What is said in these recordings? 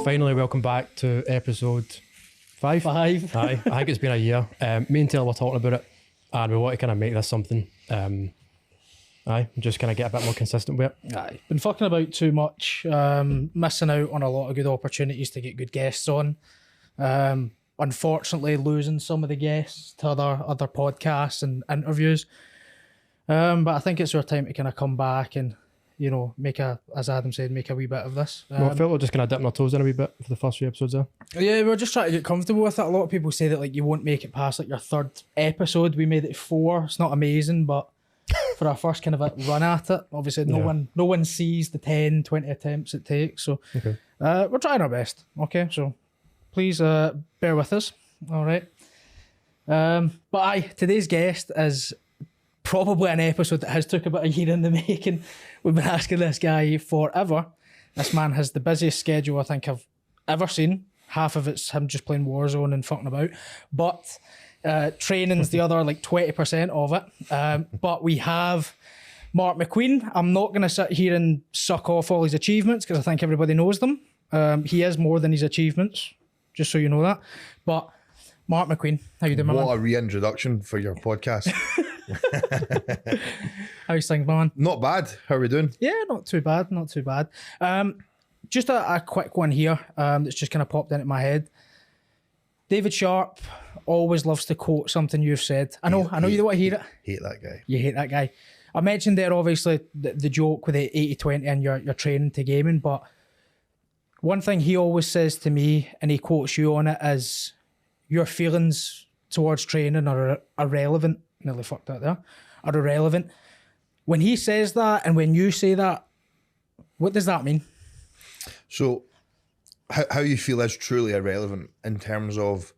Finally, welcome back to episode 5. Aye, I think it's been a year. Me and Taylor were talking about it, and we want to kind of make this something. Just kind of get a bit more consistent with it. Aye, been fucking about too much, missing out on a lot of good opportunities to get good guests on. Unfortunately, losing some of the guests to other podcasts and interviews. But I think it's our time to kind of come back and, make as Adam said, make a wee bit of this. I felt we're just kind of dipping our toes in a wee bit for the first few episodes there. Yeah, we're just trying to get comfortable with it. A lot of people say that like you won't make it past like your third episode. We made it 4. It's not amazing, but for our first kind of a run at it, obviously no one sees the 10, 20 attempts it takes. So we're trying our best. Okay, so please bear with us. All right. But today's guest is probably an episode that has took about a year in the making. We've been asking this guy forever. This man has the busiest schedule I think I've ever seen. Half of it's him just playing Warzone and fucking about. But training's the other like 20% of it. But we have Mark MacQueen. I'm not going to sit here and suck off all his achievements because I think everybody knows them. He is more than his achievements, just so you know that. But Mark MacQueen, how you doing, my man? What a reintroduction for your podcast. How's things, man? Not bad. How are we doing? Yeah, not too bad. Just a quick one here that's just kind of popped into my head. David Sharp always loves to quote something you've said. I know you don't want to hear it. Hate that guy. You hate that guy. I mentioned there obviously the joke with the 80-20 and your training to gaming, but one thing he always says to me, and he quotes you on it, is your feelings towards training are irrelevant. Nearly fucked that there. Are irrelevant. When he says that and when you say that, what does that mean? So how you feel is truly irrelevant in terms of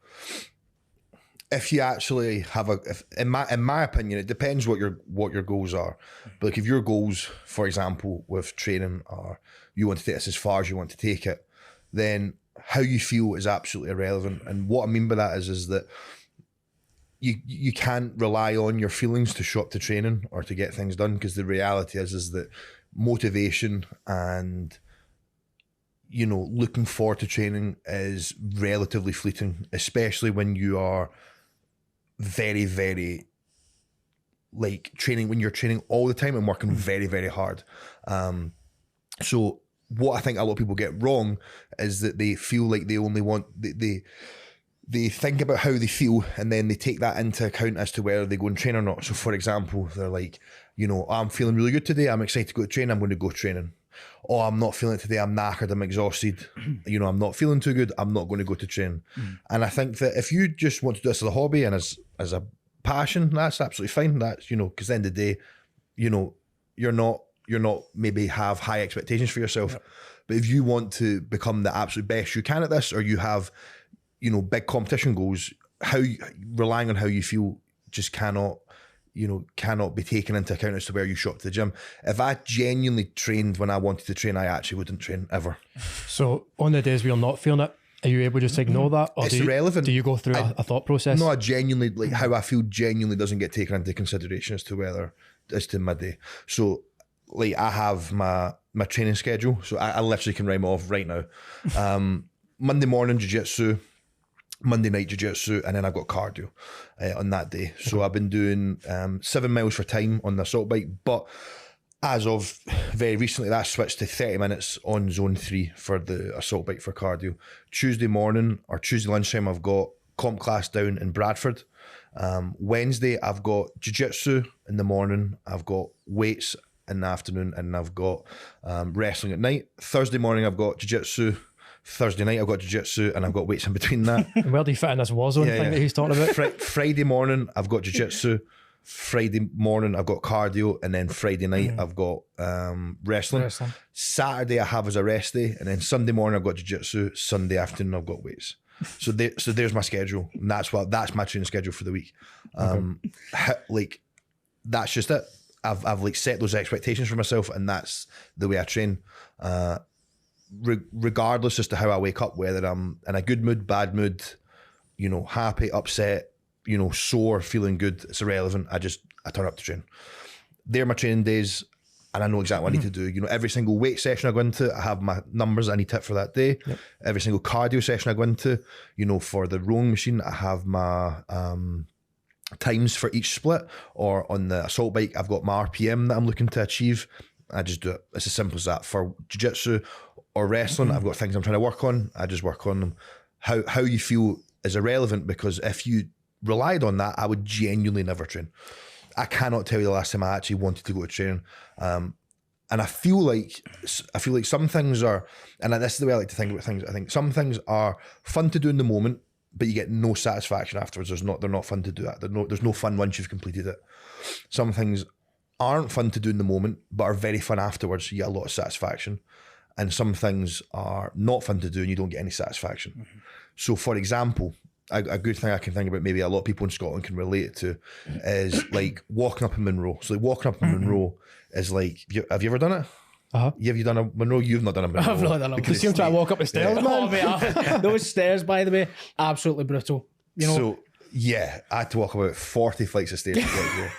if you actually have in my opinion, it depends what your goals are. But like if your goals, for example, with training are you want to take this as far as you want to take it, then how you feel is absolutely irrelevant. And what I mean by that is that you can't rely on your feelings to show up to training or to get things done, because the reality is that motivation and looking forward to training is relatively fleeting, especially when you are very, very like training, when you're training all the time and working very, very hard. So what I think a lot of people get wrong is that they feel like they only want they think about how they feel and then they take that into account as to whether they go and train or not. So for example, they're like, I'm feeling really good today, I'm excited to go to train, I'm going to go training. Oh, I'm not feeling it today, I'm knackered, I'm exhausted, I'm not feeling too good, I'm not going to go to train. And I think that if you just want to do this as a hobby and as a passion, that's absolutely fine. That's, because at the end of the day, you're not maybe have high expectations for yourself. Yep. But if you want to become the absolute best you can at this, or you have big competition goals, relying on how you feel just cannot be taken into account as to where you show up to the gym. If I genuinely trained when I wanted to train, I actually wouldn't train ever. So on the days where you're not feeling it, are you able just to ignore that? Or it's irrelevant. Do you go through a thought process? No, I genuinely, like how I feel genuinely doesn't get taken into consideration as to my day. So like I have my training schedule. So I literally can rhyme off right now. Monday morning, jiu-jitsu. Monday night jiu-jitsu, and then I've got cardio on that day. So I've been doing 7 miles for time on the assault bike, but as of very recently, that switched to 30 minutes on zone 3 for the assault bike for cardio. Tuesday morning or Tuesday lunchtime, I've got comp class down in Bradford. Wednesday, I've got jiu-jitsu in the morning, I've got weights in the afternoon, and I've got wrestling at night. Thursday morning, I've got jiu-jitsu. Thursday night I've got jiu-jitsu and I've got weights in between that. And where do you fit in this Warzone thing that he's talking about? Friday morning I've got jiu-jitsu, Friday morning I've got cardio, and then Friday night I've got wrestling. Saturday I have as a rest day, and then Sunday morning I've got jiu-jitsu, Sunday afternoon I've got weights. So there's my schedule, and that's my training schedule for the week. Like that's just it. I've like set those expectations for myself, and that's the way I train. Regardless as to how I wake up, whether I'm in a good mood, bad mood, happy, upset, sore, feeling good, it's irrelevant. I turn up to train. They're my training days. and I know exactly what I need to do. You know, every single weight session I go into, I have my numbers I need to hit for that day. Yep. Every single cardio session I go into, you know, for the rowing machine, I have my times for each split, or on the assault bike, I've got my RPM that I'm looking to achieve. I just do it. It's as simple as that. For jiu-jitsu or wrestling, I've got things I'm trying to work on. I just work on them. How you feel is irrelevant, because if you relied on that, I would genuinely never train. I cannot tell you the last time I actually wanted to go to training. And I feel like some things are, and this is the way I like to think about things. I think some things are fun to do in the moment, but you get no satisfaction afterwards. They're not fun to do that. There's no fun once you've completed it. Some things aren't fun to do in the moment, but are very fun afterwards. So you get a lot of satisfaction. And some things are not fun to do and you don't get any satisfaction. Mm-hmm. So for example, a good thing I can think about, maybe a lot of people in Scotland can relate it to, is like walking up in Monroe. So like walking up in Monroe is like, have you ever done it? Uh-huh. Have you done a Monroe? You've not done a Monroe. I've not done a Because you try to walk up the stairs, man. Oh, mate, those stairs, by the way, absolutely brutal. You know. So yeah, I had to walk about 40 flights of stairs to get here.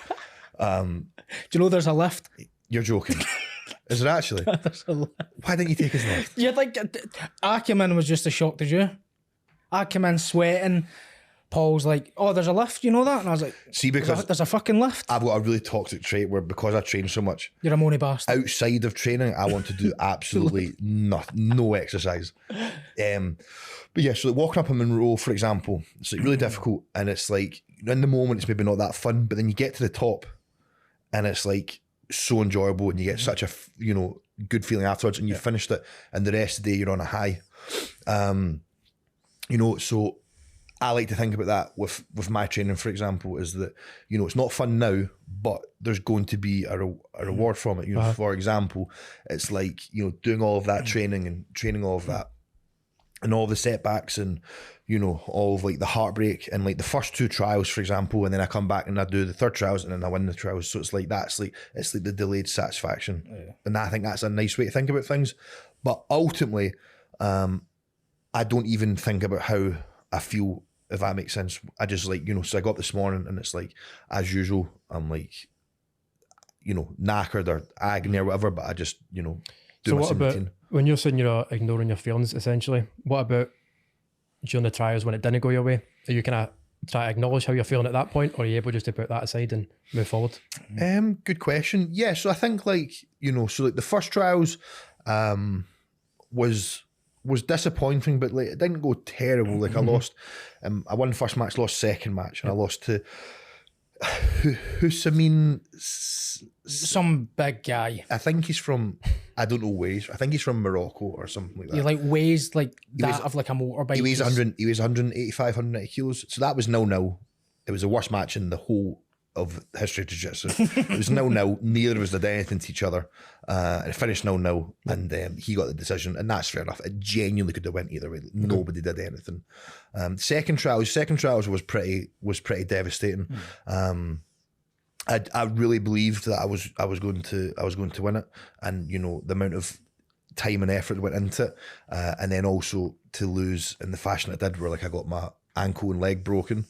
Do you know there's a lift? You're joking. Is it actually? Why didn't you take us lift? You'd like, I came in was just as shocked as you. I came in sweating. Paul's like, oh, there's a lift, you know that? And I was like, see, because there's a fucking lift. I've got a really toxic trait where, because I train so much, You're a money bastard. outside of training, I want to do absolutely no exercise. But yeah, so like walking up in Monroe, for example, it's like really difficult, and it's like in the moment it's maybe not that fun, but then you get to the top and it's like so enjoyable, and you get such a good feeling afterwards, and you finished it, and the rest of the day you're on a high. So I like to think about that with my training, for example, is that, you know, it's not fun now, but there's going to be a reward from it. You know, for example, it's like, you know, doing all of that training and training all of that and all the setbacks and, you know, all of like the heartbreak and like the first two trials, for example, and then I come back and I do the third trials and then I win the trials. So it's like the delayed satisfaction. Yeah. And I think that's a nice way to think about things. But ultimately, I don't even think about how I feel, if that makes sense. I just like, you know, so I got up this morning and it's like, as usual, I'm like, you know, knackered or agony or whatever, but I just, you know, do so my what about, routine. when you're saying you're ignoring your feelings, essentially, what about during the trials when it didn't go your way? Are you kind of try to acknowledge how you're feeling at that point, or are you able just to put that aside and move forward? Good question. Yeah, so I think like, you know, so like the first trials was disappointing, but like it didn't go terrible. Like I lost, I won first match, lost second match, and I lost to Hussein, some big guy. I think he's from, I don't know where he's, I think he's from Morocco or something like that. He like weighs like that of like a motorbike. He weighs 185, 180 kilos. So that was 0-0. It was the worst match in the whole of history of jiu-jitsu. It was 0-0. Neither of us did anything to each other. It finished 0-0, and he got the decision, and that's fair enough. It genuinely could have went either way. Nobody did anything. Second trials was pretty devastating. I really believed that I was going to win it, and you know the amount of time and effort that went into it, and then also to lose in the fashion I did, where like I got my ankle and leg broken.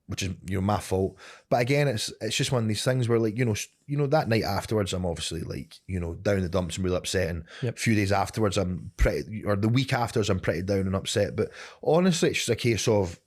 Which is, you know, my fault. But again, it's just one of these things where like, you know, that night afterwards, I'm obviously like, you know, down in the dumps and really upset. And a few days afterwards, the week afterwards, I'm pretty down and upset. But honestly, it's just a case of,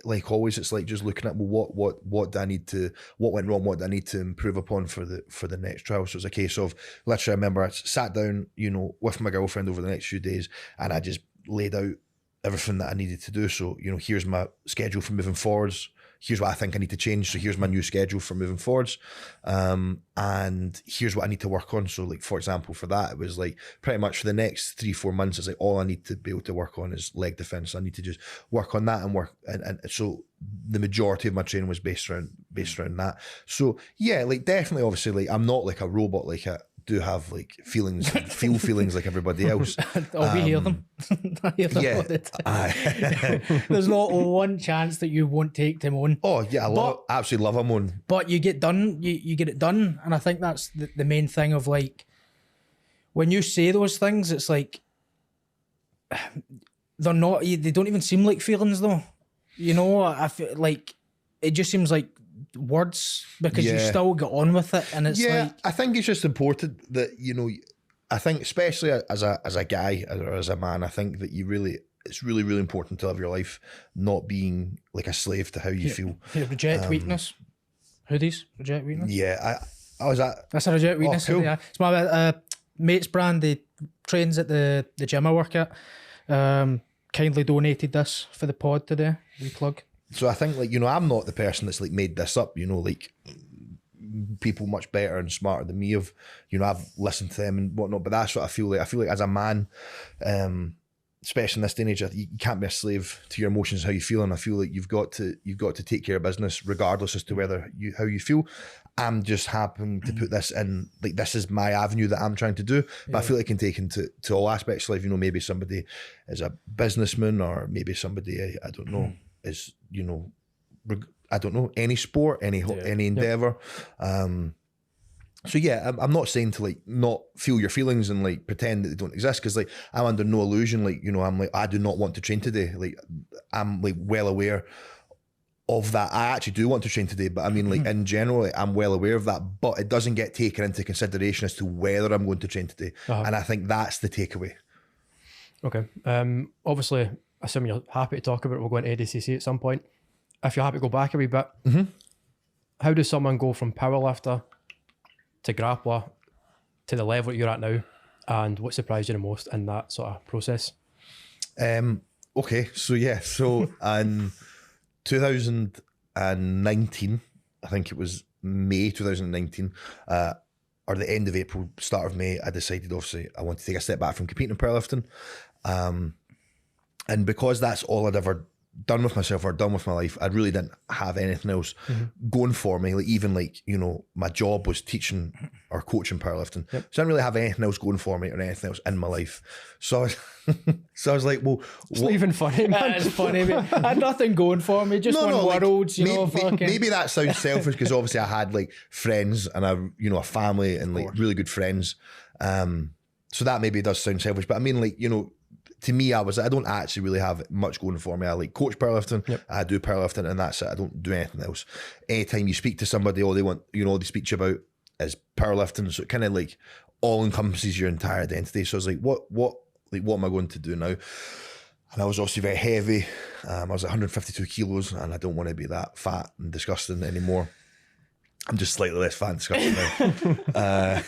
like always, it's like just looking at, well, what do I need to, what went wrong? What do I need to improve upon for the next trial? So it's a case of, literally, I remember I sat down, you know, with my girlfriend over the next few days, and I just laid out everything that I needed to do. So, you know, here's my schedule for moving forwards. Here's what I think I need to change. So here's my new schedule for moving forwards. And here's what I need to work on. So like, for example, for that, it was like pretty much for the next 3-4 months, it's like all I need to be able to work on is leg defense. I need to just work on that and so the majority of my training was based around that. So yeah, like definitely, obviously, like I'm not like a robot, like I do have like feelings, feel feelings like everybody else. We hear them. I hear them all the time. There's not one chance that you won't take them on. Oh yeah, absolutely love them on. But you get done, you get it done, and I think that's the main thing of like when you say those things, it's like they don't even seem like feelings though. You know, I feel like it just seems like words because you Yeah. still get on with it, and it's yeah, like I think it's just important that, you know, I think especially as a guy or as a man, I think that it's really, really important to live your life not being like a slave to how you feel. reject weakness. Hoodies, reject weakness. Yeah, I was at. That's a reject weakness. cool. Yeah, it's my mate's brand. They trains at the gym I work at. Kindly donated this for the pod today. We plug. So I think, like, you know, I'm not the person that's like made this up, you know, like people much better and smarter than me have, you know, I've listened to them and whatnot, but that's what I feel like. I feel like as a man, especially in this day and age, you can't be a slave to your emotions, how you feel, and I feel like you've got to take care of business regardless as to how you feel. I'm just happy to put this in, like, this is my avenue that I'm trying to do, but I feel like it can take into all aspects of life. You know, maybe somebody is a businessman, or maybe somebody, I don't know, is, you know, I don't know, any sport, any endeavor. So yeah, I'm not saying to like not feel your feelings and like pretend that they don't exist, because like I'm under no illusion, like, you know, I'm like, I do not want to train today. Like, I'm like well aware of that. I actually do want to train today, but I mean, like, in general, like, I'm well aware of that, but it doesn't get taken into consideration as to whether I'm going to train today. And I think that's the takeaway. Okay. Obviously, assuming you're happy to talk about it, we'll go into ADCC at some point. If you're happy to go back a wee bit, how does someone go from powerlifter to grappler to the level that you're at now, and what surprised you the most in that sort of process? Okay, so in 2019, I think it was May 2019, or the end of April, start of May, I decided, obviously, I want to take a step back from competing in powerlifting. And because that's all I'd ever done with myself or done with my life, I really didn't have anything else going for me. Like, even like, you know, my job was teaching or coaching powerlifting. So I didn't really have anything else going for me or anything else in my life. So I was like, well, It's not even funny, man. It's funny, mate. I had nothing going for me, just one world, like, you know. Maybe that sounds selfish, because obviously I had like friends and a family and like really good friends. So that maybe does sound selfish, but I mean, like, you know, to me, I don't actually really have much going for me. I like coach powerlifting, I do powerlifting, and that's it. I don't do anything else. Anytime you speak to somebody, all they want, you know, all they speak to you about is powerlifting. So it kind of like all encompasses your entire identity. So I was like, what am I going to do now? And I was obviously very heavy. I was 152 kilos, and I don't want to be that fat and disgusting anymore. I'm just slightly less fat and disgusting now.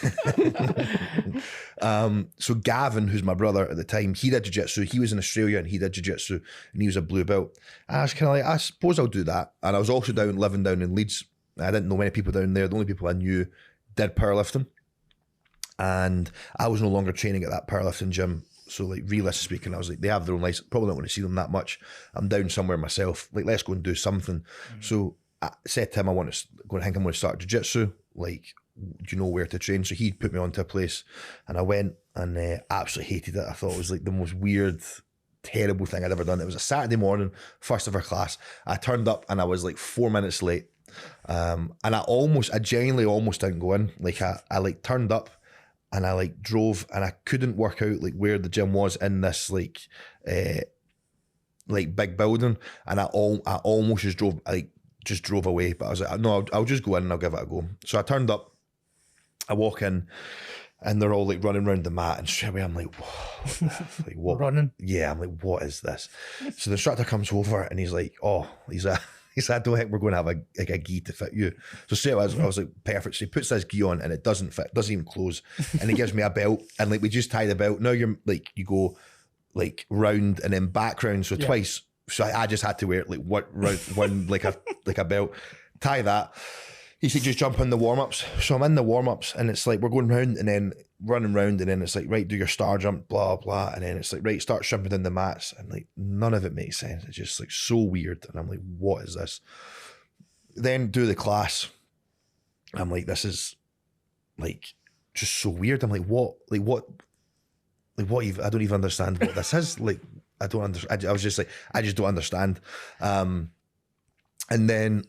So Gavin, who's my brother at the time, he did jiu-jitsu. He was in Australia and he did jiu-jitsu, and he was a blue belt. And I was kind of like, I suppose I'll do that. And I was also living down in Leeds. I didn't know many people down there. The only people I knew did powerlifting. And I was no longer training at that powerlifting gym. So like, realistically speaking, I was like, they have their own license. Probably not want to see them that much. I'm down somewhere myself. Like, let's go and do something. So I said to him, I think I'm going to start jiu-jitsu. Like, do you know where to train? So he put me onto a place, and I went and absolutely hated it. I thought it was like the most weird, terrible thing I'd ever done. It was a Saturday morning, first of our class. I turned up and I was like 4 minutes late. And I genuinely almost didn't go in. Like, I like turned up and I like drove, and I couldn't work out like where the gym was in this like big building. And I almost just drove away, but I was like, no, I'll just go in and I'll give it a go. So I turned up, I walk in, and they're all like running around the mat, and straight away I'm like, like, what? Running? Yeah, I'm like, what is this? So the instructor comes over and he's like, he said, I don't think we're going to have a gi to fit you. So straight away I was like, perfect. So he puts this gi on and it doesn't fit, doesn't even close. And he gives me a belt, and like, we just tie the belt. Now you're like, you go like round and then back round, so twice. So I just had to wear it like one like a belt, tie that. He said, just jump in the warm-ups. So I'm in the warm-ups, and it's like, we're going round and then running round, and then it's like, right, do your star jump, blah, blah. And then it's like, right, start jumping in the mats. And like, none of it makes sense. It's just like so weird. And I'm like, what is this? Then do the class. I'm like, this is like just so weird. I'm like, what even, I don't even understand what this is. Like, I don't understand. I was just like, I just don't understand. And then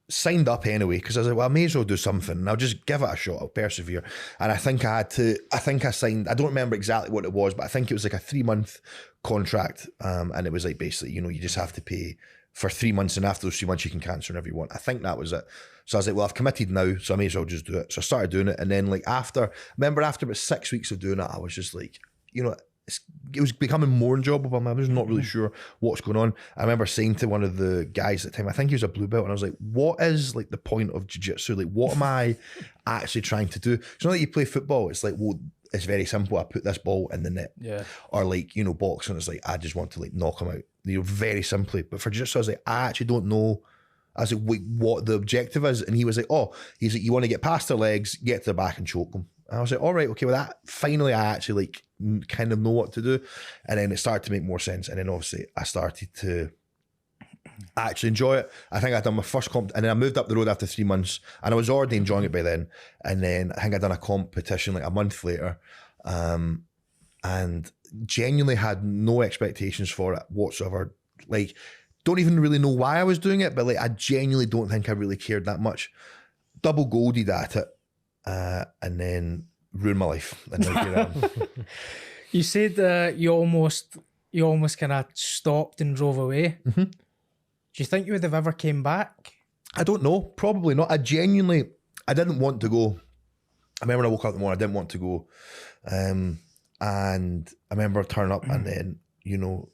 signed up anyway, because I was like, well, I may as well do something, and I'll just give it a shot. I'll persevere. And I think I signed, I don't remember exactly what it was, but I think it was like a 3-month contract. And it was like, basically, you know, you just have to pay for 3 months, and after those 3 months you can cancel whenever you want. I think that was it. So I was like, well, I've committed now, so I may as well just do it. So I started doing it, and then like after about 6 weeks of doing it, I was just like, you know, it was becoming more enjoyable, but I was not really sure what's going on. I remember saying to one of the guys at the time, I think he was a blue belt, and I was like, what is like the point of jiu-jitsu? Like, what am I actually trying to do? It's not like you play football. It's like, well, it's very simple. I put this ball in the net. Yeah. Or like, you know, boxing, it's like, I just want to like knock him out. You know, very simply. But for jiu-jitsu, I was like, I actually don't know. I was like, wait, what the objective is? And he was like, he's like, you want to get past their legs, get to their back and choke them. And I was like, all right, okay, well that, finally I actually like kind of know what to do. And then it started to make more sense. And then obviously I started to actually enjoy it. I think I'd done my first comp, and then I moved up the road after 3 months, and I was already enjoying it by then. And then I think I'd done a competition like a month later, and genuinely had no expectations for it whatsoever. Like, don't even really know why I was doing it, but like I genuinely don't think I really cared that much. Double golded at it, and then ruined my life. And now here I am. You said you almost kind of stopped and drove away. Mm-hmm. Do you think you would have ever came back? I don't know. Probably not. I didn't want to go. I remember when I woke up in the morning, I didn't want to go. And I remember turning up and then, you know,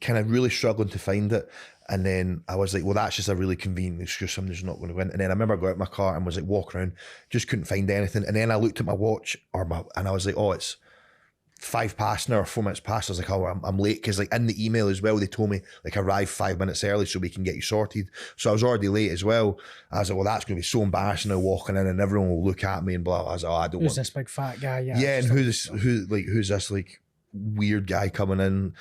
kind of really struggling to find it. And then I was like, well, that's just a really convenient excuse. I'm just not going to win. And then I remember I got out of my car and was like walking around, just couldn't find anything. And then I looked at my watch and I was like, oh, it's 5 past now or 4 minutes past. I was like, oh, I'm late. Because like in the email as well, they told me like arrive 5 minutes early so we can get you sorted. So I was already late as well. I was like, well, that's going to be so embarrassing now walking in and everyone will look at me and blah. I was like, oh, I don't Who's want this big fat guy? Yeah, and who's this like weird guy coming in?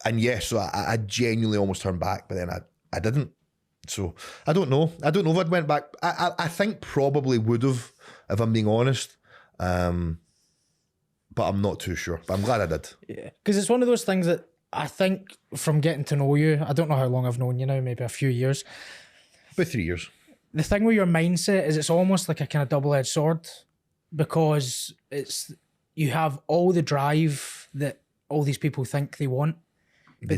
And yeah, so I genuinely almost turned back, but then I didn't. So I don't know. I don't know if I'd went back. I think probably would have, if I'm being honest. But I'm not too sure. But I'm glad I did. Yeah, because it's one of those things that I think from getting to know you, I don't know how long I've known you now, maybe a few years. About 3 years. The thing with your mindset is it's almost like a kind of double-edged sword, because you have all the drive that all these people think they want, but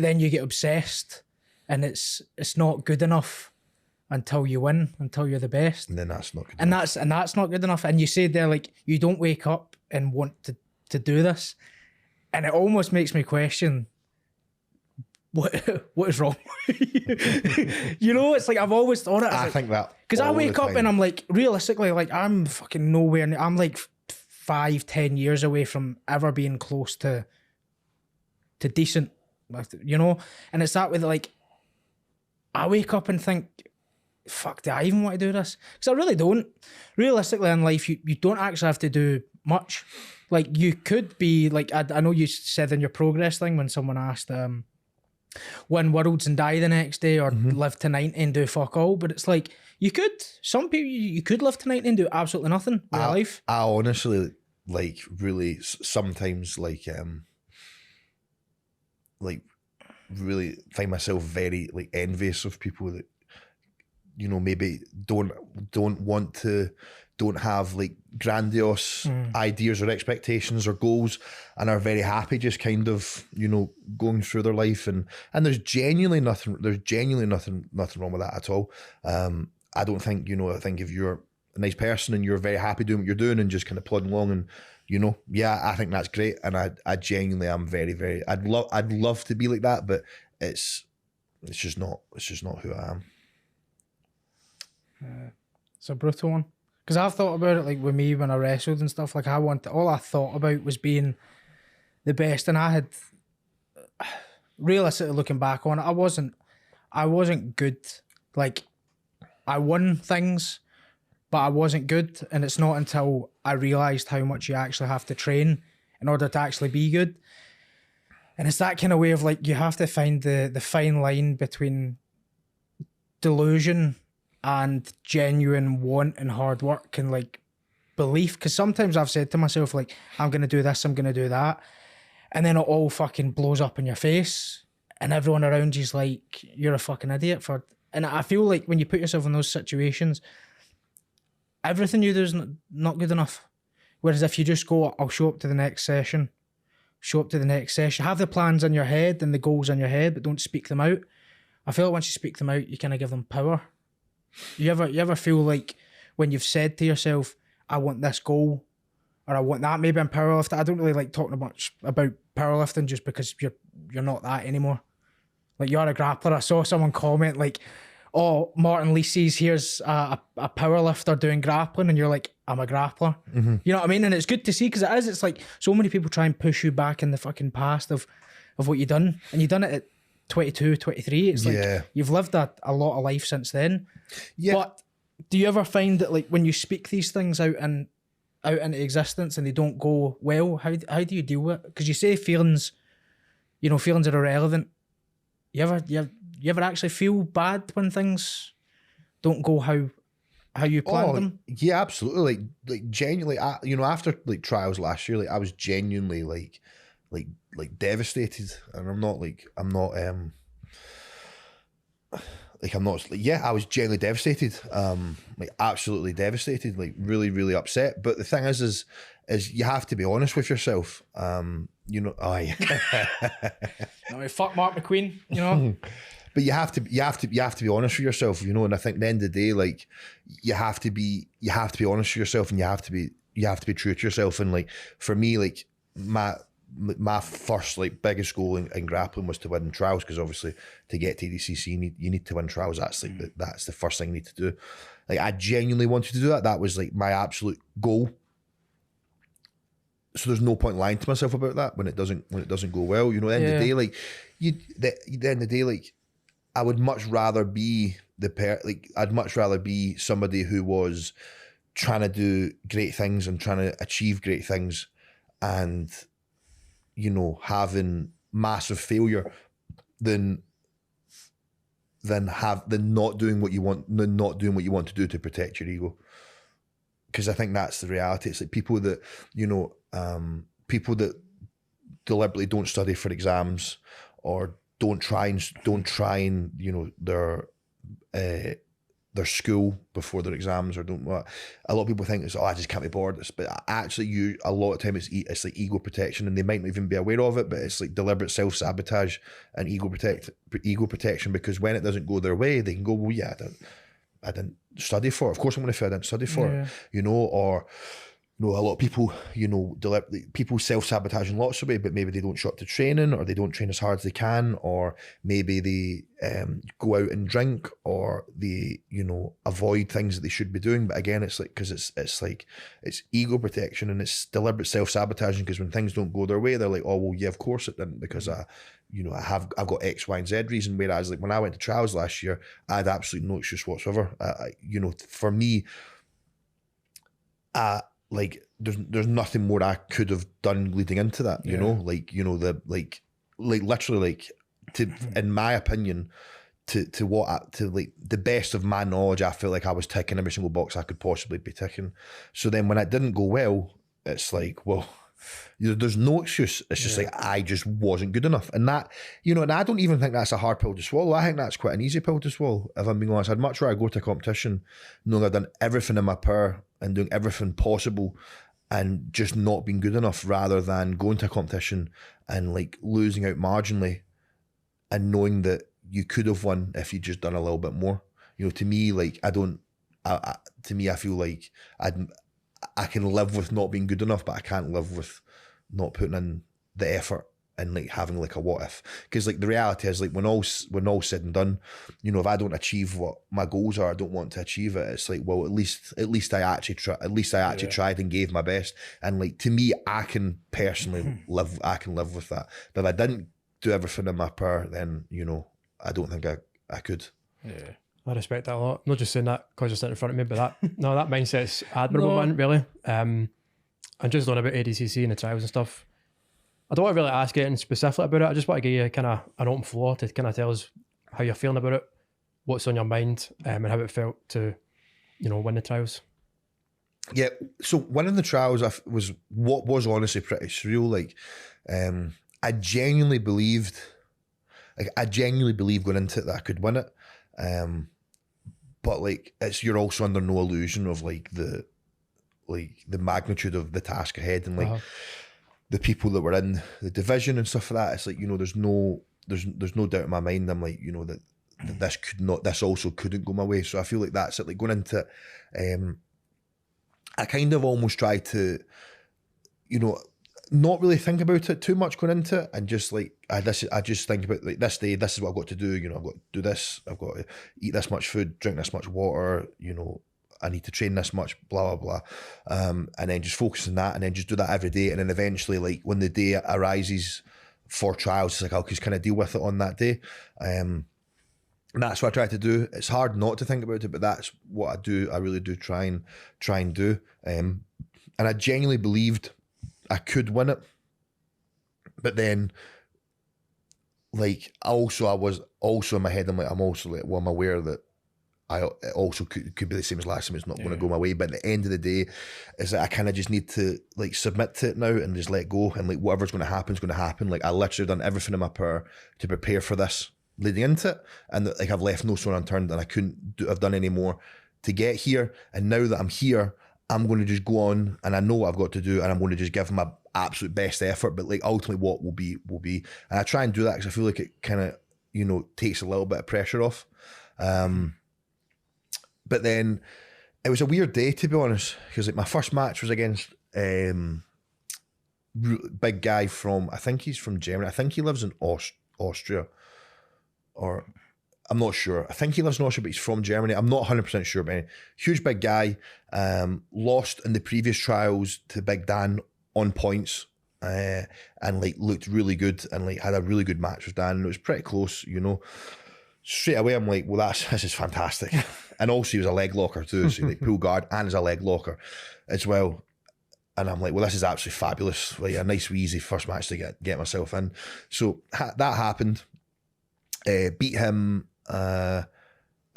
then you get obsessed, and it's not good enough until you win, until you're the best. And then that's not good enough. And that's not good enough. And you said there, like, you don't wake up and want to do this. And it almost makes me question what is wrong with you? You know, it's like I've always thought it. I think that. Because I wake up and I'm like, realistically, like I'm fucking nowhere near, I'm like 5-10 years away from ever being close to decent, you know? And it's that with like, I wake up and think, fuck, do I even want to do this? Because I really don't. Realistically in life, you don't actually have to do much. Like you could be like, I know you said in your progress thing when someone asked, win worlds and die the next day, or live to 90 and do fuck all. But it's like, some people, you could live to 90 and do absolutely nothing with your life. I honestly, like, really sometimes, like really find myself very, like, envious of people that, you know, maybe don't have like grandiose ideas or expectations or goals, and are very happy just kind of, you know, going through their life, and there's genuinely nothing wrong with that at all. I don't think, you know, I think if you're a nice person and you're very happy doing what you're doing and just kind of plodding along, and you know, yeah, I think that's great, and I genuinely am very, very, I'd love to be like that, but it's just not who I am. It's a brutal one, because I've thought about it, like with me when I wrestled and stuff, like all I thought about was being the best, and I had, realistically looking back on it, I wasn't good. Like I won things, but I wasn't good, and it's not until I realised how much you actually have to train in order to actually be good. And it's that kind of way of like, you have to find the fine line between delusion and genuine want and hard work and like belief. Because sometimes I've said to myself, like, I'm going to do this, I'm going to do that, and then it all fucking blows up in your face, and everyone around you's like, you're a fucking idiot for. And I feel like when you put yourself in those situations, everything you do is not good enough. Whereas if you just go, I'll show up to the next session, show up to the next session, have the plans in your head and the goals in your head, but don't speak them out. I feel like once you speak them out, you kind of give them power. You ever feel like when you've said to yourself, I want this goal, or I want that, maybe I'm powerlifting. I don't really like talking much about powerlifting just because you're not that anymore. Like, you're a grappler. I saw someone comment like, oh, Martin Leesy's here's a powerlifter doing grappling, and you're like, I'm a grappler. Mm-hmm. You know what I mean? And it's good to see, because it's like so many people try and push you back in the fucking past of what you've done, and you've done it at 22, 23. It's like you've lived a lot of life since then. Yeah. But do you ever find that, like, when you speak these things out into existence and they don't go well, how do you deal with it? Because you say feelings are irrelevant. You ever actually feel bad when things don't go how you planned them? Yeah, absolutely. Like genuinely, after like trials last year, like I was genuinely like devastated, and I was genuinely devastated, like absolutely devastated, like really, really upset. But the thing is you have to be honest with yourself. No, fuck Mark MacQueen, you know. But you have to be honest with yourself, you know. And I think at the end of the day, like you have to be honest with yourself, and you have to be true to yourself. And like for me, like my first like biggest goal in grappling was to win trials, because obviously to get to ADCC you need to win trials. That's like that's the first thing you need to do. Like I genuinely wanted to do that. That was like my absolute goal. So there's no point lying to myself about that when it doesn't go well. You know, at the end of the day, like at the end of the day, like I would much rather be I'd much rather be somebody who was trying to do great things and trying to achieve great things, and you know, having massive failure than not doing what you want to do to protect your ego. Because I think that's the reality. It's like people that, you know, people that deliberately don't study for exams, or don't try and you know their school before their exams, or don't what. A lot of people think it's, I just can't be bored. But actually, a lot of time it's like ego protection, and they might not even be aware of it. But it's like deliberate self-sabotage and ego protection, because when it doesn't go their way, they can go, well, yeah, I didn't study for it. Of course I'm going to fail. I didn't study for it, you know. Or you know, a lot of people, you know, people self-sabotage in lots of ways, but maybe they don't show up to training, or they don't train as hard as they can, or maybe they go out and drink, or they, you know, avoid things that they should be doing. But again, it's like, because it's ego protection, and it's deliberate self-sabotaging, because when things don't go their way, they're like, oh, well, yeah, of course it didn't, because I've got X, Y, and Z reason. Whereas like when I went to trials last year, I had absolutely no excuse whatsoever. You know, for me, like there's nothing more I could have done leading into that, you know, like, you know, literally, like, to, in my opinion, to like the best of my knowledge, I felt like I was ticking every single box I could possibly be ticking. So then when it didn't go well, it's like, well, there's no excuse. It's just like, I just wasn't good enough. And that, you know, and I don't even think that's a hard pill to swallow. I think that's quite an easy pill to swallow, if I'm being honest. I'd much rather go to a competition knowing I've done everything in my power and doing everything possible and just not being good enough, rather than going to a competition and like losing out marginally and knowing that you could have won if you just done a little bit more. You know, to me, like, I feel like I can live with not being good enough, but I can't live with not putting in the effort and like having like a what if. Because like the reality is, like, when all said and done, you know, if I don't achieve what my goals are, I don't want to achieve it. It's like, well, at least I actually tried and gave my best. And like, to me, I can personally live with that. But if I didn't do everything in my power, then, you know, I don't think I could. Yeah. I respect that a lot. I'm not just saying that because you're sitting in front of me, but that mindset's admirable, man, really. And just on about ADCC and the trials and stuff, I don't want to really ask anything specific about it. I just want to give you kind of an open floor to kind of tell us how you're feeling about it, what's on your mind, and how it felt to, you know, win the trials. Yeah, so winning the trials was honestly pretty surreal. Like, I genuinely believed going into it that I could win it. But like, you're also under no illusion of like the magnitude of the task ahead, and like, the people that were in the division and stuff like that. It's like, you know, there's no doubt in my mind. I'm like, you know, that this also couldn't go my way. So I feel like that's it. Like going into it, I kind of almost try to, you know, not really think about it too much going into it, and just like I just think about like this day, this is what I've got to do. You know, I've got to do this. I've got to eat this much food, drink this much water. You know, I need to train this much, blah blah blah, and then just focus on that, and then just do that every day, and then eventually, like when the day arises for trials, it's like I'll just kind of deal with it on that day. And that's what I try to do. It's hard not to think about it, but that's what I do. I really do try and do. And I genuinely believed I could win it, but then, like, I was also in my head. I'm also like, well, I'm aware that it also could be the same as last time. It's not going to go my way. But at the end of the day, is that I kind of just need to like submit to it now and just let go, and like whatever's going to happen is going to happen. Like I literally done everything in my power to prepare for this leading into it, and like I've left no stone unturned, and I couldn't have done any more to get here. And now that I'm here, I'm going to just go on, and I know what I've got to do, and I'm going to just give my absolute best effort. But like ultimately, what will be. And I try and do that because I feel like it kind of, you know, takes a little bit of pressure off. But then it was a weird day, to be honest, because like my first match was against big guy from, I think he's from Germany. I think he lives in Austria, or I'm not sure. I think he lives in Austria, but he's from Germany. I'm not 100% sure, but anyway, huge big guy. Lost in the previous trials to Big Dan on points, and like looked really good, and like had a really good match with Dan. And it was pretty close, you know. Straight away, I'm like, well, this is fantastic. And also, he was a leg locker too, so like pull guard and is a leg locker as well. And I'm like, well, this is absolutely fabulous. Like a nice, easy first match to get myself in. So that happened. Beat him. I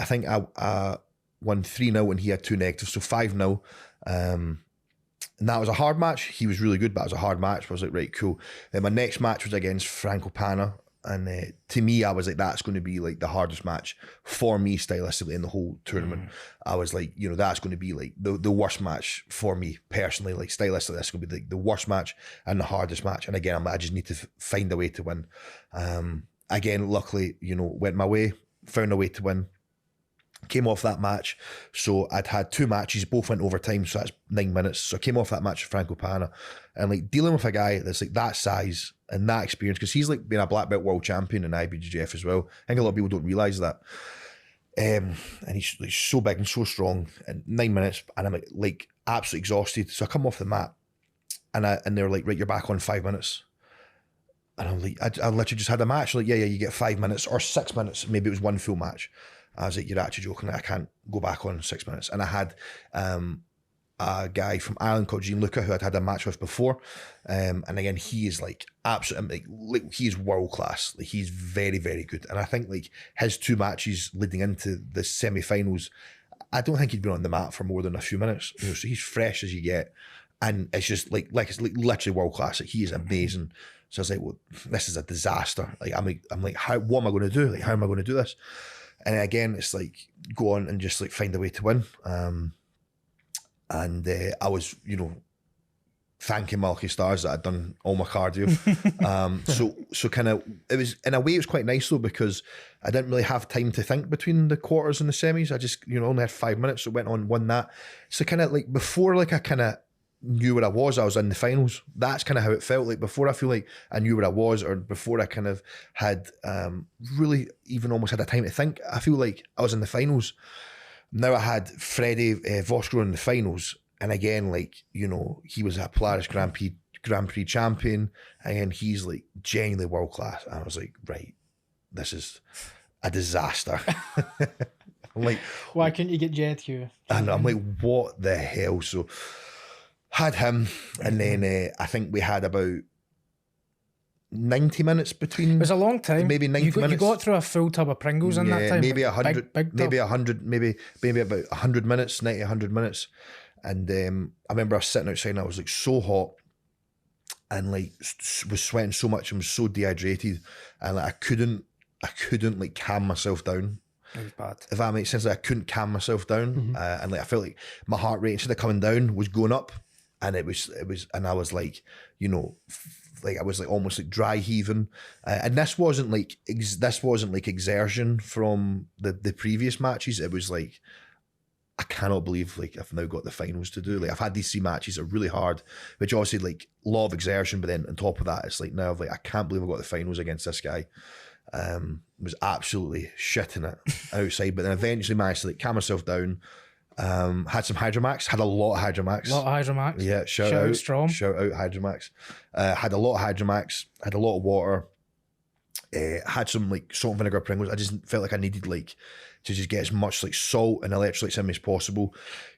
think I won 3-0 and he had 2 negatives, so 5-0. And that was a hard match. He was really good, but it was a hard match. I was like, right, cool. Then my next match was against Franco Pana. And to me, I was like, that's going to be like the hardest match for me stylistically in the whole tournament. I was like, you know, that's going to be like the worst match for me personally. Like stylistically, that's going to be like the worst match and the hardest match. And again, I just need to find a way to win. Again, luckily, you know, went my way, found a way to win. Came off that match. So I'd had 2 matches, both went overtime, so that's 9 minutes. So I came off that match with Franco Pana, and like dealing with a guy that's like that size and that experience, because he's like been a black belt world champion in IBJJF as well. I think a lot of people don't realise that. And he's like so big and so strong, and 9 minutes, and I'm like absolutely exhausted. So I come off the mat, and they're like, right, you're back on 5 minutes. And I'm like, I literally just had a match. Like, yeah, you get 5 minutes or 6 minutes. Maybe it was one full match. I was like, you're actually joking. I can't go back on 6 minutes. And I had a guy from Ireland called Gianluca who I'd had a match with before. And again, he is like absolutely, like he's world class. Like he's very, very good. And I think like his 2 matches leading into the semi-finals, I don't think he'd been on the mat for more than a few minutes. You know, so he's fresh as you get. And it's just like it's like literally world class. Like he is amazing. So I was like, well, this is a disaster. Like I'm like, what am I going to do? Like, how am I going to do this? And again, it's like go on and just like find a way to win. And I was, you know, thanking my lucky stars that I'd done all my cardio. So kind of, it was, in a way, it was quite nice though, because I didn't really have time to think between the quarters and the semis. I just, you know, only had 5 minutes, so went on, won that. So kind of like before, like I kind of knew where I was in the finals. That's kind of how it felt. Like before I feel like I knew where I was, or before I kind of had really even almost had a time to think, I feel like I was in the finals. Now I had Freddie Voskro in the finals, and again, like, you know, he was a Polaris Grand Prix champion, and he's like genuinely world class. And I was like, right, this is a disaster. I'm like, why couldn't you get Jed here? And I'm like, what the hell? So had him, and then I think we had about 90 minutes between. It was a long time. Maybe 90 minutes. You got through a full tub of Pringles in that time. Maybe 100. Big maybe 100. Maybe about 100 minutes, 90, 100 minutes. And I remember I was sitting outside, and I was like so hot, and like was sweating so much, and was so dehydrated, and like I couldn't like calm myself down. It was bad. If that makes sense, like I couldn't calm myself down, and like I felt like my heart rate, instead of coming down, was going up. and it was, and I was like, you know, like I was like almost like dry heaving, and this wasn't like exertion from the previous matches. It was like, I cannot believe like I've now got the finals to do. Like I've had these 3 matches that are really hard, which obviously like a lot of exertion, but then on top of that, it's like now I've like, I can't believe I've got the finals against this guy. Was absolutely shitting it outside, but then eventually managed to like calm myself down. Had some Hydromax, had a lot of Hydromax. Yeah, shout out Strom. Shout out Hydromax. Had a lot of Hydromax, had a lot of water, had some like salt and vinegar Pringles. I just felt like I needed like to just get as much like salt and electrolytes in me as possible.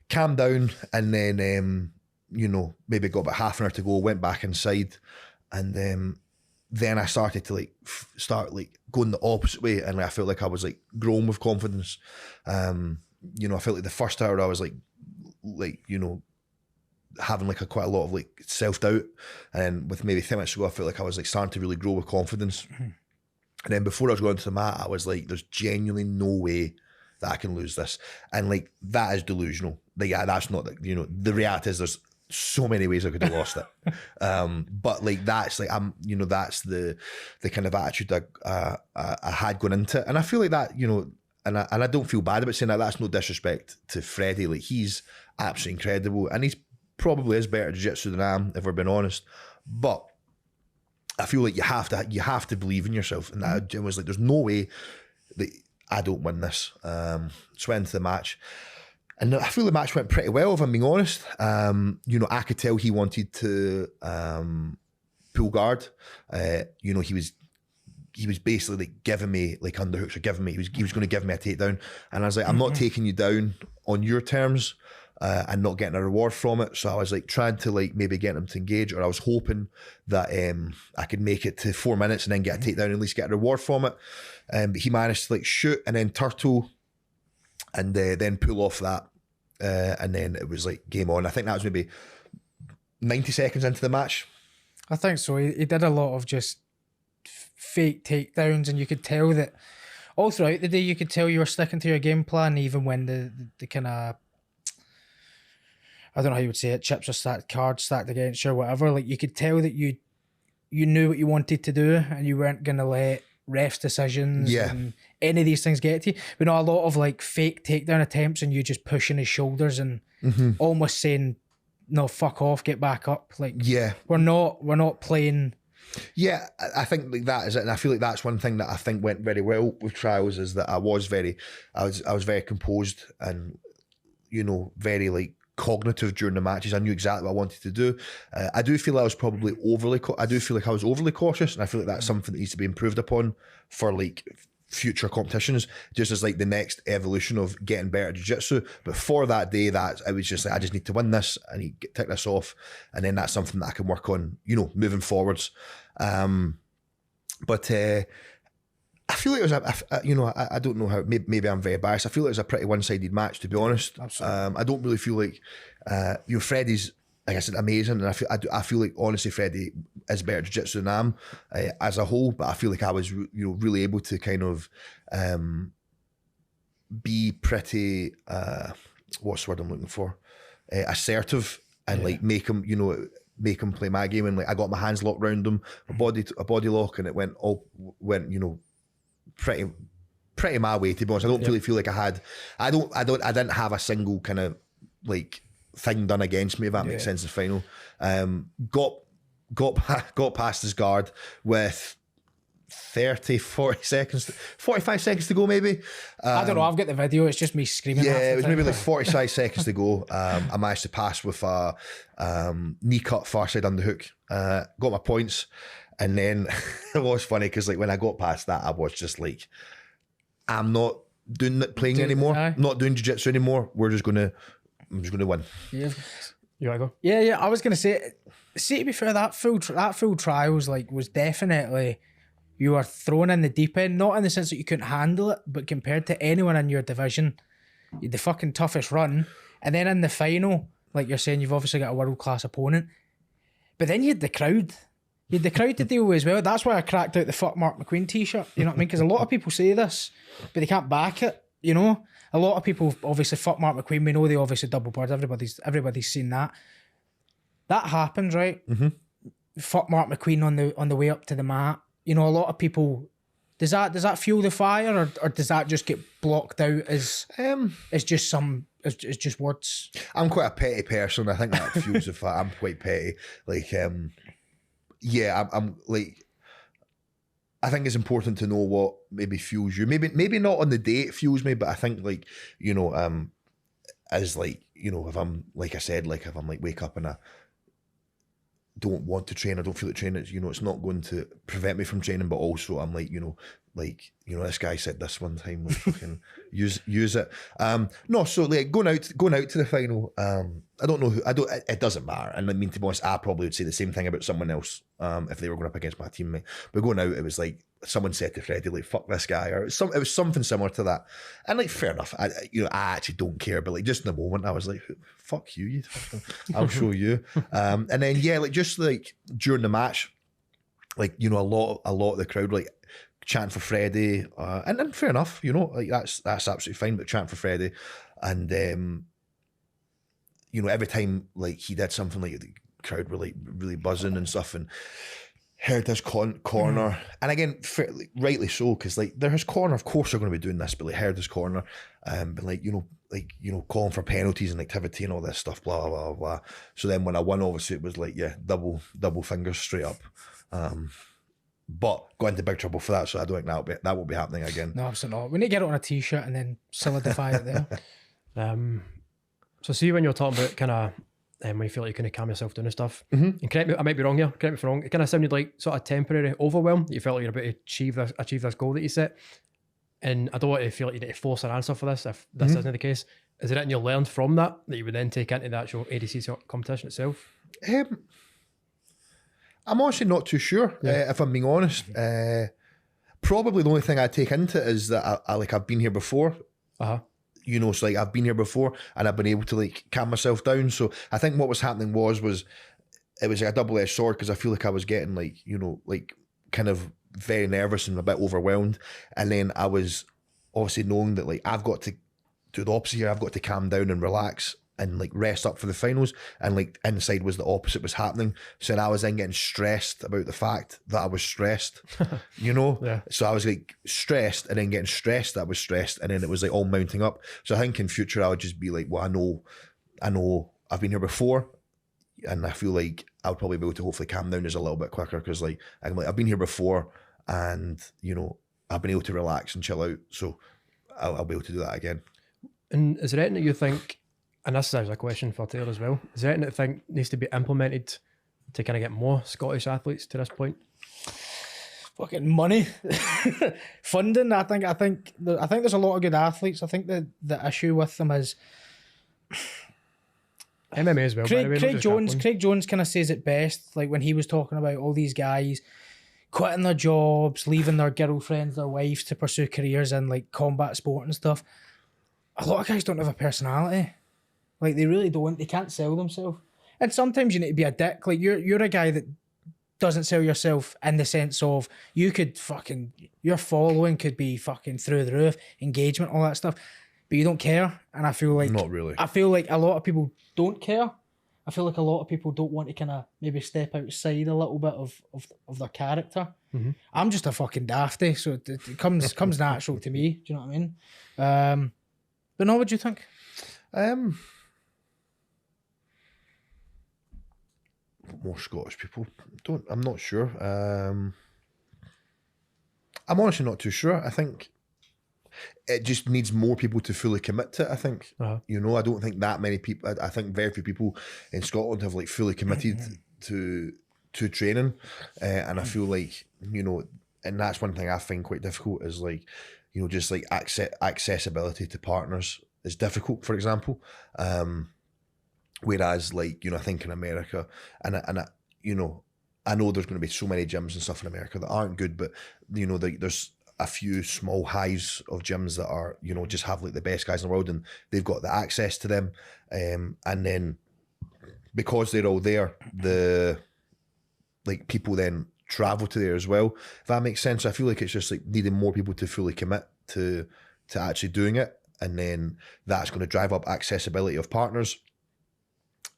Calmed down, and then you know, maybe got about half an hour to go, went back inside, and then I started to like start like going the opposite way, and like, I felt like I was like growing with confidence. You know, I felt like the first hour I was like you know, having like quite a lot of like self-doubt, and then with maybe 10 minutes to go, I felt like I was like starting to really grow with confidence. And then before I was going to the mat, I was like, there's genuinely no way that I can lose this, and like that is delusional. Like, yeah, that's not the, you know, the reality is there's so many ways I could have lost it. But like that's like, you know, that's the kind of attitude I had going into it, and I feel like that, you know. And I don't feel bad about saying that. That's no disrespect to Freddie. Like, he's absolutely incredible, and he's probably is better at jiu-jitsu than I am, if we're being honest. But I feel like you have to believe in yourself. And that, it was like, there's no way that I don't win this. So went into the match, and I feel the match went pretty well, if I'm being honest. You know, I could tell he wanted to pull guard. You know, he was basically like giving me like underhooks, or giving me, he was going to give me a takedown, and I was like, I'm not taking you down on your terms, and not getting a reward from it. So I was like trying to like maybe get him to engage, or I was hoping that I could make it to 4 minutes and then get a takedown and at least get a reward from it. But he managed to like shoot and then turtle, and then pull off that, and then it was like game on. I think that was maybe 90 seconds into the match. I think so. He did a lot of just fake takedowns, and you could tell that all throughout the day, you could tell you were sticking to your game plan, even when the kind of, I don't know how you would say it, chips or stacked cards stacked against you or whatever. Like, you could tell that you knew what you wanted to do, and you weren't going to let refs' decisions and any of these things get to you. But no, a lot of like fake takedown attempts, and you just pushing his shoulders and almost saying, no, fuck off, get back up. Like, we're not playing. Yeah, I think like that is it, and I feel like that's one thing that I think went very well with trials, is that I was very composed, and you know, very like cognitive during the matches. I knew exactly what I wanted to do. I do feel I was probably overly cautious, and I feel like that's something that needs to be improved upon for like future competitions, just as like the next evolution of getting better at jiu-jitsu. But for that day, that I was just like, I just need to win this, I need to tick this off, and then that's something that I can work on, you know, moving forwards. But I feel like it was I don't know how, maybe I'm very biased. I feel like it was a pretty one-sided match, to be honest. Absolutely. I don't really feel like you know, Freddie's, like I said, amazing, and I feel like honestly Freddie is better at jiu-jitsu than I am as a whole. But I feel like I was really able to kind of be pretty what's the word I'm looking for, assertive, and like make him play my game, and like I got my hands locked around him, a body lock, and it went you know, pretty my way, to be honest. I don't really feel like I didn't have a single kind of like thing done against me, if that makes sense, in the final. Got past his guard with 45 seconds to go, maybe. I don't know, I've got the video, it's just me screaming. Yeah, it was maybe like 45 seconds to go. I managed to pass with a knee cut far side underhook. Got my points, and then it was funny because like when I got past that, I was just like, I'm not playing anymore, not doing jiu-jitsu anymore. I'm just gonna win. Yeah. You wanna go? Yeah. I was gonna say, see, to be fair, that full trials like was definitely, you were thrown in the deep end, not in the sense that you couldn't handle it, but compared to anyone in your division, you had the fucking toughest run. And then in the final, like you're saying, you've obviously got a world-class opponent, but then you had the crowd. You had the crowd to deal with as well. That's why I cracked out the fuck Mark MacQueen t-shirt, you know what I mean? Because a lot of people say this, but they can't back it, you know? A lot of people obviously fuck Mark MacQueen. We know they obviously double bird. Everybody's seen that. that happens, right? Fuck Mark McQueen on the way up to the mat. You know, a lot of people. Does that fuel the fire, or does that just get blocked out as it's just words? I'm quite a petty person. I think that fuels the fire. I'm quite petty. Like, yeah, I'm like. I think it's important to know what maybe fuels you. Maybe not on the day it fuels me, but I think, like, you know, as like, you know, if I'm, like I said, like if I'm like wake up and I don't want to train, I don't feel like training, you know, it's not going to prevent me from training, but also I'm like, you know, this guy said this one time, like, fucking use it. No, so like going out to the final, I don't know who, it doesn't matter. And I mean, to be honest, I probably would say the same thing about someone else, if they were going up against my teammate. But going out, it was like, someone said to Freddie, like, fuck this guy, or it was something similar to that. And like, fair enough, I actually don't care, but like, just in the moment, I was like, fuck you, I'll show you. And then, yeah, like, just like during the match, like, you know, a lot of the crowd, like, chanting for Freddie, and then fair enough, you know, like, that's absolutely fine, but chanting for Freddie. And, you know, every time, like, he did something, like, the crowd were, like, really buzzing and stuff, and heard his corner, and again, rightly so, because like they're his corner. Of course, they're going to be doing this, but like heard his corner, but like you know, calling for penalties and activity and all this stuff, blah blah blah blah. So then when I won, obviously it was like, yeah, double fingers straight up. But got into big trouble for that, so I don't think that will be happening again. No, absolutely not. We need to get it on a t-shirt and then solidify it there. So see, when you're talking about kind of. When you feel like you kind of calm yourself down and stuff. And correct me, I might be wrong here. Correct me if I'm wrong. It kind of sounded like sort of temporary overwhelm. You felt like you're about to achieve this goal that you set. And I don't want to feel like you need to force an answer for this if this isn't the case. Is there anything you learned from that you would then take into the actual ADCC competition itself? I'm honestly not too sure. If I'm being honest, probably the only thing I take into it is that I've been here before. You know, so like I've been here before and I've been able to like calm myself down. So I think what was happening was it was like a double-edged sword, because I feel like I was getting like, you know, like kind of very nervous and a bit overwhelmed. And then I was obviously knowing that like I've got to do the opposite here. I've got to calm down and relax and like rest up for the finals. And like inside was the opposite was happening. So then I was then getting stressed about the fact that I was stressed, you know? Yeah. So I was like stressed and then getting stressed that I was stressed, and then it was like all mounting up. So I think in future I would just be like, well, I know I've been here before, and I feel like I'll probably be able to hopefully calm down just a little bit quicker, because like I've been here before, and you know, I've been able to relax and chill out. So I'll be able to do that again. And is there anything that you think, and this is a question for Taylor as well, is there anything that you think needs to be implemented to kind of get more Scottish athletes to this point? Fucking money, funding. I think there's a lot of good athletes. I think the issue with them is MMA as well. Craig Jones kind of says it best. Like when he was talking about all these guys quitting their jobs, leaving their girlfriends, their wives to pursue careers in like combat sport and stuff. A lot of guys don't have a personality. Like they really don't. They can't sell themselves. And sometimes you need to be a dick. Like you're a guy that doesn't sell yourself in the sense of you could fucking, your following could be fucking through the roof, engagement, all that stuff, but you don't care. And I feel like not really. I feel like a lot of people don't care. I feel like a lot of people don't want to kind of maybe step outside a little bit of their character. I'm just a fucking dafty, so it comes natural to me. Do you know what I mean? But no, what do you think? More Scottish people. I'm not sure. I'm honestly not too sure. I think it just needs more people to fully commit to it, I think. You know, I don't think that many people, I think very few people in Scotland have like fully committed to training. And I feel like, you know, and that's one thing I find quite difficult is like, you know, just like accessibility to partners is difficult, for example. Whereas, like, you know, I think in America, and you know, I know there's going to be so many gyms and stuff in America that aren't good, but, you know, there's a few small hives of gyms that are, you know, just have like the best guys in the world, and they've got the access to them. And then because they're all there, the like people then travel to there as well, if that makes sense. So I feel like it's just like needing more people to fully commit to actually doing it, and then that's going to drive up accessibility of partners.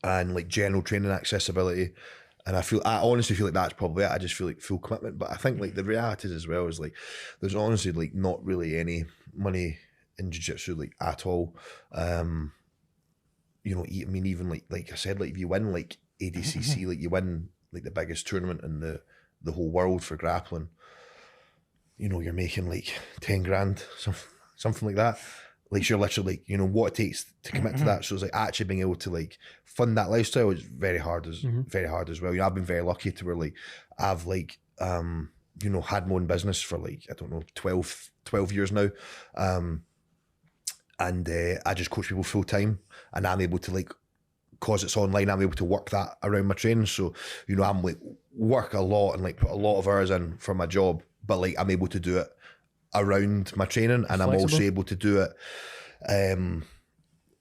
and like general training accessibility. And I honestly feel like that's probably it. I just feel like full commitment. But I think like the reality is as well is like there's honestly like not really any money in jiu-jitsu like at all. You know, I mean, even like I said, like if you win like ADCC, like you win like the biggest tournament in the whole world for grappling, you know, you're making like 10 grand, something like that. Like you're literally like, you know, what it takes to commit to that. So it's like actually being able to like fund that lifestyle is very hard as well. You know, I've been very lucky to where like I've like you know, had my own business for like, I don't know, 12 years now. And I just coach people full time, and I'm able to like, cause it's online, I'm able to work that around my training. So, you know, I'm like work a lot and like put a lot of hours in for my job, but like I'm able to do it around my training, and I'm also able to do it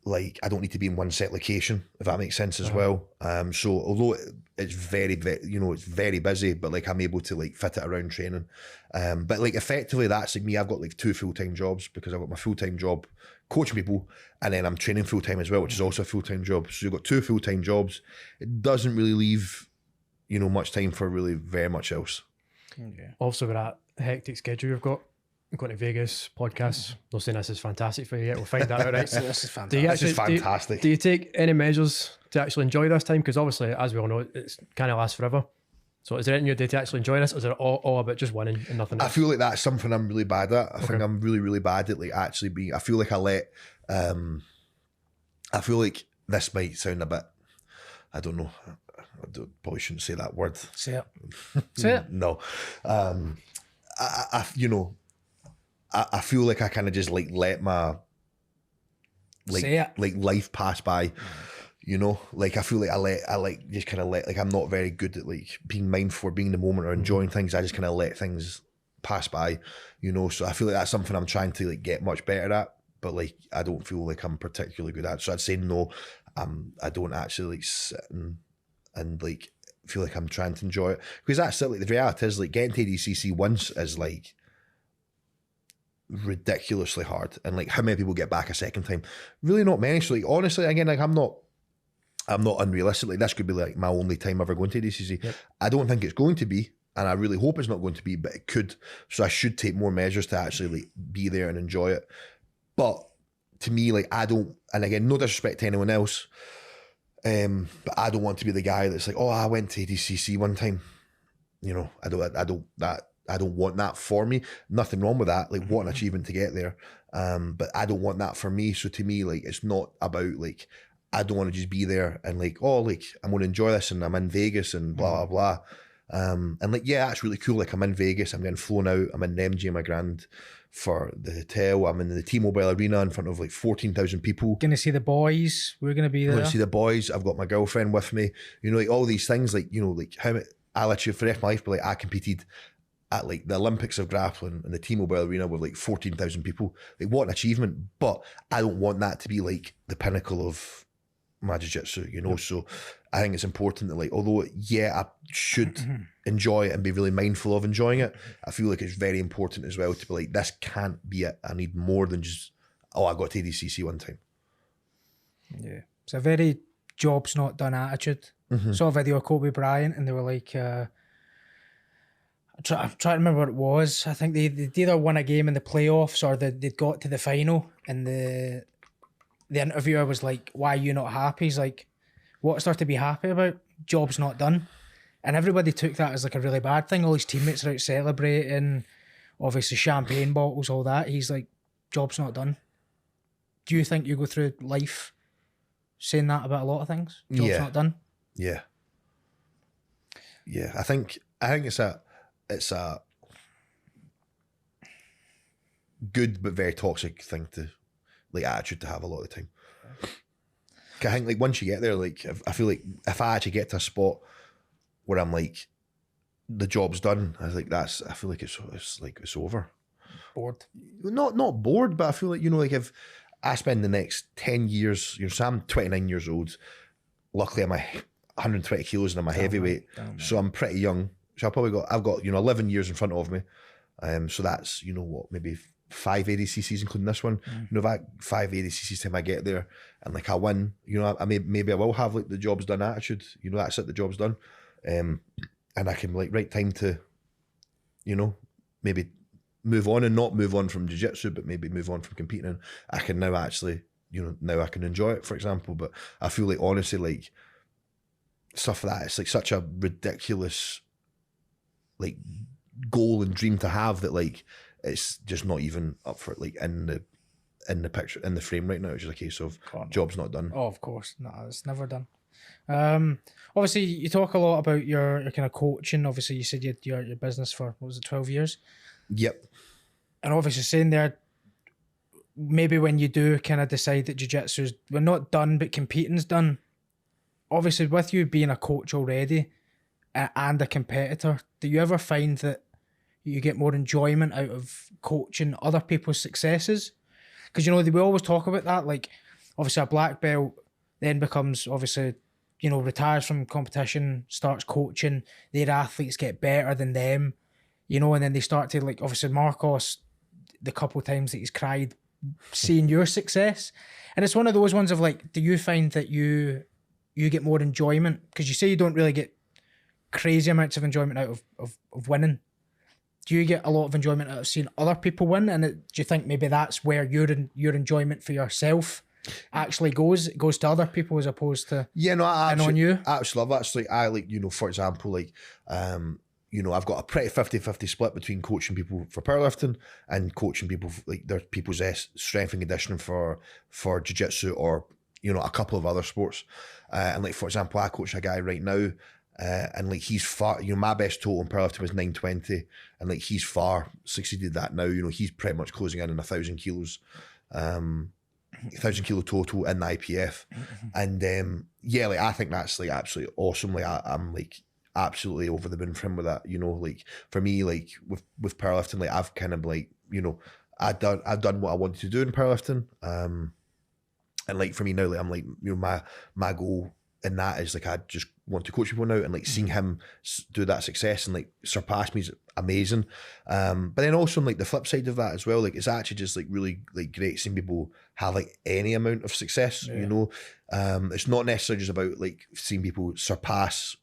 like I don't need to be in one set location, if that makes sense as well. So although it's very, you know, it's very busy, but like I'm able to like fit it around training. But like effectively that's like me, I've got like 2 full-time jobs, because I've got my full-time job coaching people, and then I'm training full-time as well, which is also a full-time job. So you've got 2 full-time jobs. It doesn't really leave, you know, much time for really very much else. Yeah. Also with that hectic schedule you've got, going to Vegas, podcasts, not saying this is fantastic for you yet, we'll find that out, right? So this is fantastic. Do you This is fantastic. Do you take any measures to actually enjoy this time? Because obviously, as we all know, it's kind of lasts forever. So is there anything you do to actually enjoy this, or is it all about just winning and nothing else? I feel like that's something I'm really bad at. I think I'm really, really bad at like actually being, I feel like I feel like this might sound a bit, I don't know, probably shouldn't say that word. Say it. Say it. No. I you know, I feel like I kind of just like let my like life pass by, you know, like I feel like I like just kind of let, like I'm not very good at like being mindful or being in the moment or enjoying things. I just kind of let things pass by, you know. So I feel like that's something I'm trying to like get much better at, but like I don't feel like I'm particularly good at. So I'd say no, I don't actually like sit and like feel like I'm trying to enjoy it, because that's it. Like the reality is like getting to ADCC once is like ridiculously hard, and like how many people get back a second time? Really not many. So like honestly, again, like I'm not unrealistic. Like this could be like my only time ever going to ADCC. Yep. I don't think it's going to be, and I really hope it's not going to be, but it could. So I should take more measures to actually like be there and enjoy it. But to me, like I don't, and again, no disrespect to anyone else, but I don't want to be the guy that's like, oh, I went to ADCC one time. You know, I don't want that for me. Nothing wrong with that. Like, what an achievement to get there. But I don't want that for me. So to me, like, it's not about like, I don't want to just be there and like, oh, like I'm going to enjoy this and I'm in Vegas and blah, blah, blah. And like, yeah, that's really cool. Like I'm in Vegas, I'm getting flown out. I'm in MGM Grand for the hotel. I'm in the T-Mobile Arena in front of like 14,000 people. Going to see the boys. We're going to be there. I'm going to see the boys. I've got my girlfriend with me. You know, like all these things, like, you know, like how I literally for the rest of my life, but like I competed at like the Olympics of grappling in the T-Mobile Arena with like 14,000 people. Like what an achievement. But I don't want that to be like the pinnacle of my jiu-jitsu, you know. Yep. So I think it's important that like, although yeah, I should enjoy it and be really mindful of enjoying it, I feel like it's very important as well to be like, this can't be it. I need more than just, oh, I got to ADCC one time. Yeah. It's a very job's not done attitude. Saw a video of Kobe Bryant and they were like, I'm trying to remember what it was. I think they'd either won a game in the playoffs or they'd got to the final, and the interviewer was like, why are you not happy? He's like, what's there to be happy about? Job's not done. And everybody took that as like a really bad thing. All his teammates are out celebrating, obviously champagne bottles, all that. He's like, job's not done. Do you think you go through life saying that about a lot of things? Job's not done? Yeah. I think it's a good but very toxic thing to, like, attitude to have a lot of the time. I think like once you get there, like I feel like if I actually get to a spot where I'm like, the job's done, I feel like it's over. Bored. Not bored, but I feel like, you know, like if I spend the next 10 years, you know, so I'm 29 years old. Luckily I'm 120 kilos and I'm a heavyweight. So I'm pretty young. So I've got, you know, 11 years in front of me. So that's, you know what, maybe 5 ADCCs, including this one. You know, if I 5 ADCCs time I get there and like I win, you know, maybe I will have like the job's done attitude. You know, that's it, the job's done, and I can like right time to, you know, maybe move on and not move on from jiu-jitsu, but maybe move on from competing. I can now actually, you know, now I can enjoy it, for example. But I feel like honestly, like stuff like that, it's like such a ridiculous like goal and dream to have that like it's just not even up for it, like in the picture, in the frame right now. It's just a case of job's not done. Oh, of course. No, it's never done. Obviously you talk a lot about your kind of coaching. Obviously you said you had your business for, what was it, 12 years? Yep. And obviously saying there, maybe when you do kind of decide that jiu-jitsu's, we're not done, but competing's done. Obviously with you being a coach already and a competitor, do you ever find that you get more enjoyment out of coaching other people's successes? Because, you know, we always talk about that, like obviously a black belt then becomes obviously, you know, retires from competition, starts coaching, their athletes get better than them, you know, and then they start to, like, obviously Marcos, the couple of times that he's cried seeing your success. And it's one of those ones of like, do you find that you get more enjoyment? Because you say you don't really get crazy amounts of enjoyment out of winning. Do you get a lot of enjoyment out of seeing other people win? And do you think maybe that's where your enjoyment for yourself actually goes? It goes to other people as opposed to on you? I actually love that. It's like, I like, you know, for example, like, you know, I've got a pretty 50-50 split between coaching people for powerlifting and coaching people, like their people's strength and conditioning for jiu-jitsu or, you know, a couple of other sports. And like, for example, I coach a guy right now, and like he's far, you know, my best total in powerlifting was 920, and like he's far succeeded that now. You know, he's pretty much closing in 1,000 kilos, 1,000 kilo total in the IPF. And yeah, like I think that's like absolutely awesome. Like I'm like absolutely over the moon for him with that. You know, like for me, like with powerlifting, like I've kind of like, you know, I've done what I wanted to do in powerlifting. And like for me now, like I'm like, you know, my goal in that is like I just want to coach people now, and like seeing him do that success and like surpass me is amazing. But then also on like the flip side of that as well, like it's actually just like really like great seeing people have like any amount of success. You know, it's not necessarily just about like seeing people surpass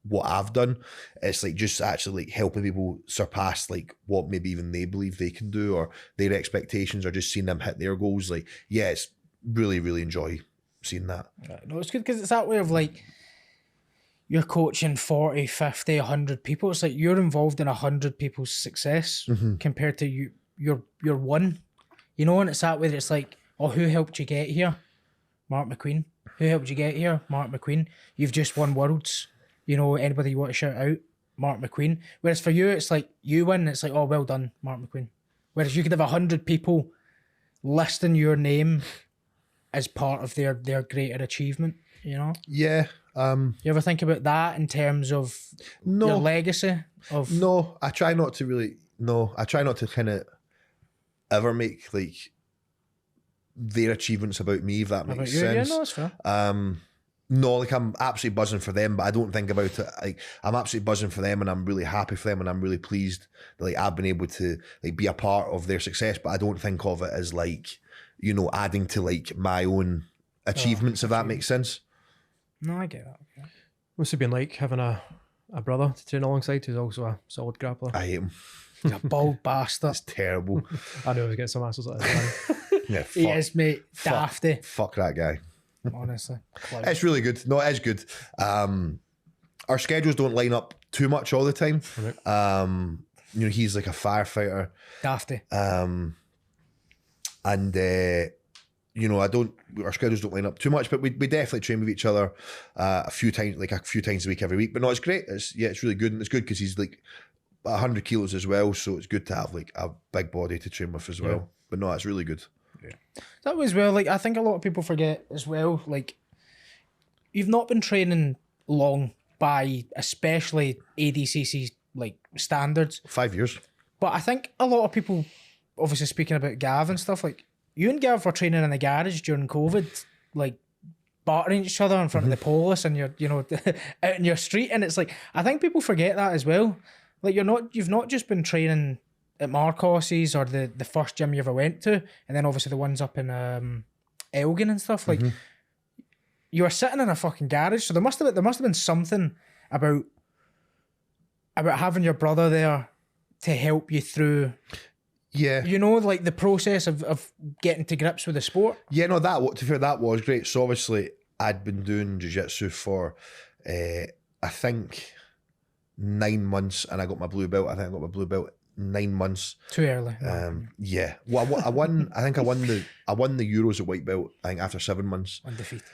what I've done. It's like just actually like helping people surpass like what maybe even they believe they can do, or their expectations, or just seeing them hit their goals. Like, yeah, it's really, really enjoy seeing that. No, it's good because it's that way of like, you're coaching 40, 50, 100 people. It's like you're involved in 100 people's success compared to you're one, you know, and it's that way that it's like, oh, who helped you get here? Mark MacQueen. Who helped you get here? Mark MacQueen. You've just won worlds. You know, anybody you want to shout out? Mark MacQueen. Whereas for you, it's like you win, it's like, oh, well done, Mark MacQueen. Whereas you could have 100 people listing your name as part of their greater achievement, you know? Yeah. You ever think about that in terms of your legacy? No, I try not to really. No, I try not to kind of ever make like their achievements about me, if that makes sense. Yeah, no, that's fair. No, like I'm absolutely buzzing for them, but I don't think about it. Like I'm absolutely buzzing for them, and I'm really happy for them, and I'm really pleased that like I've been able to like be a part of their success. But I don't think of it as like, you know, adding to like my own achievements, if that makes sense. No, I get that. Okay. What's it been like having a brother to train alongside who's also a solid grappler? I hate him. He's a bald bastard. It's terrible. I know I was getting some assholes at the time. Yeah, he is, mate. Dafty. Fuck that guy. Honestly. It's really good. No, it is good. Our schedules don't line up too much all the time. Right. You know, he's like a firefighter. Dafty. And you know, our schedules don't line up too much, but we definitely train with each other a few times a week, every week. But no, it's great. It's really good, and it's good because he's like 100 kilos as well, so it's good to have like a big body to train with as well. Yeah. But no, it's really good. Yeah. That was well, like I think a lot of people forget as well, like you've not been training long by especially ADCC like standards. 5 years. But I think a lot of people, obviously speaking about Gav and stuff, like you and Gav were training in the garage during COVID, like bartering each other in front of the police and you're, you know, out in your street. And it's like, I think people forget that as well. Like you've not just been training at Marcos's or the first gym you ever went to, and then obviously the ones up in Elgin and stuff, like you were sitting in a fucking garage, so there must have been something about having your brother there to help you through. Yeah. You know, like the process of getting to grips with the sport. Yeah, no, to be fair, that was great. So obviously I'd been doing jiu-jitsu for I think 9 months, and I got my blue belt. I think I got my blue belt 9 months. Too early. Yeah. Well, I won. I think I won the Euros at white belt. I think after 7 months. Undefeated.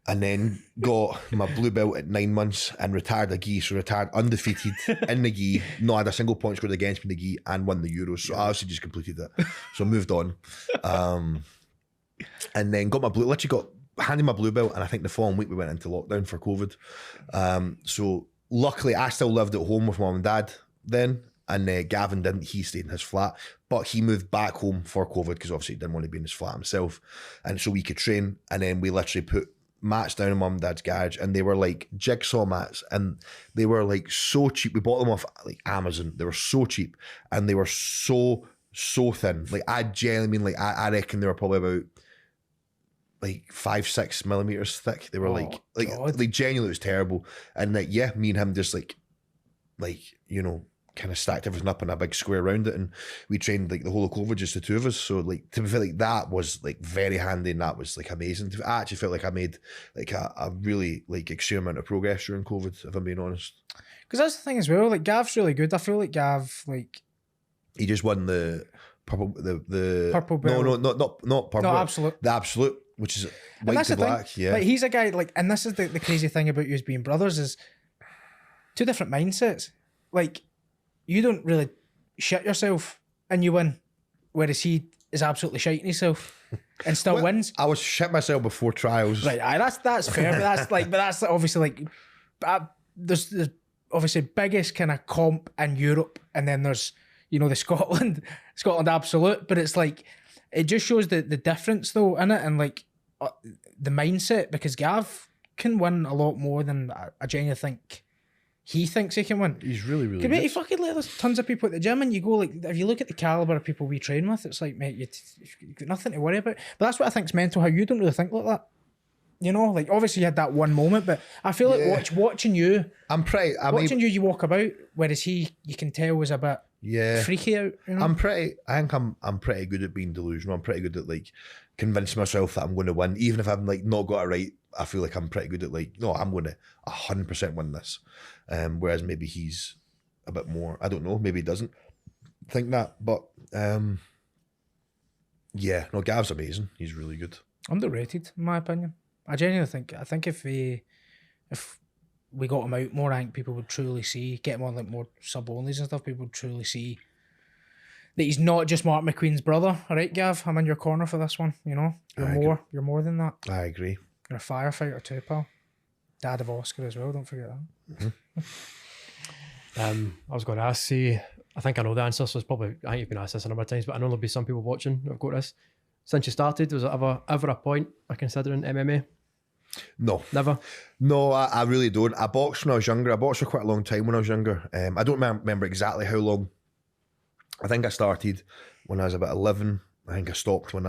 And then got my blue belt at 9 months and retired a gi. So retired undefeated in the gi. Not had a single point scored against me in the gi, and won the Euros. So I obviously just completed it. So moved on. And then got my blue. Literally got handed my blue belt, and I think the following week we went into lockdown for COVID. So luckily I still lived at home with mum and dad then. And Gavin didn't. He stayed in his flat, but he moved back home for COVID because obviously he didn't want to be in his flat himself, and so we could train. And then we literally put mats down in mum and dad's garage, and they were like jigsaw mats, and they were like so cheap. We bought them off like Amazon. They were so cheap, and they were so thin. Like I genuinely mean, like I reckon they were probably about like 5-6 millimeters thick. They were like genuinely, it was terrible. And like me and him just like you know, kind of stacked everything up in a big square around it, and we trained like the whole of COVID, just the two of us. So like to be fair, like that was like very handy, and that was like amazing. I actually felt like I made like a really like extreme amount of progress during COVID, if I'm being honest. Because that's the thing as well, like Gav's really good. I feel like Gav, like he just won the purple purple belt. No, not purple. No, absolute. The absolute, which is white to black. Thing. Yeah, like he's a guy like, and this is the crazy thing about you as being brothers is two different mindsets. Like you don't really shit yourself and you win, whereas he is absolutely shiting himself and still wins. I was shit myself before trials. Right, that's fair, but that's obviously like there's obviously biggest kind of comp in Europe, and then there's, you know, the Scotland absolute, but it's like it just shows the difference though in it, and like the mindset, because Gav can win a lot more than I genuinely think he thinks he can win. He's really good. He fucking let there's tons of people at the gym, and you go like, if you look at the caliber of people we train with, it's like, mate, you've got nothing to worry about. But that's what I think's mental, how you don't really think like that. You know, like obviously you had that one moment, but I feel like watching you, you walk about, whereas he, you can tell, was a bit freaky out. You know? I think I'm pretty good at being delusional. I'm pretty good at like convincing myself that I'm going to win, even if I'm like not got it right. I feel like I'm pretty good at like, no, I'm going to 100% win this. Whereas maybe he's a bit more, I don't know, maybe he doesn't think that, but yeah, no, Gav's amazing. He's really good. Underrated, in my opinion. I genuinely think if we got him out more, I think people would truly see, get him on like more sub-onlys and stuff, people would truly see that he's not just Mark MacQueen's brother. All right, Gav, I'm in your corner for this one, you know? You're more than that. I agree. You're a firefighter too, pal. Dad of Oscar as well, don't forget that. Mm-hmm. I was going to ask, I think I know the answer, so it's probably, I think you've been asked this a number of times, but I know there'll be some people watching who've got this. Since you started, was it ever a point of considering MMA? No. Never? No, I really don't. I boxed when I was younger. I boxed for quite a long time when I was younger. I don't remember exactly how long. I think I started when I was about 11. I think I stopped when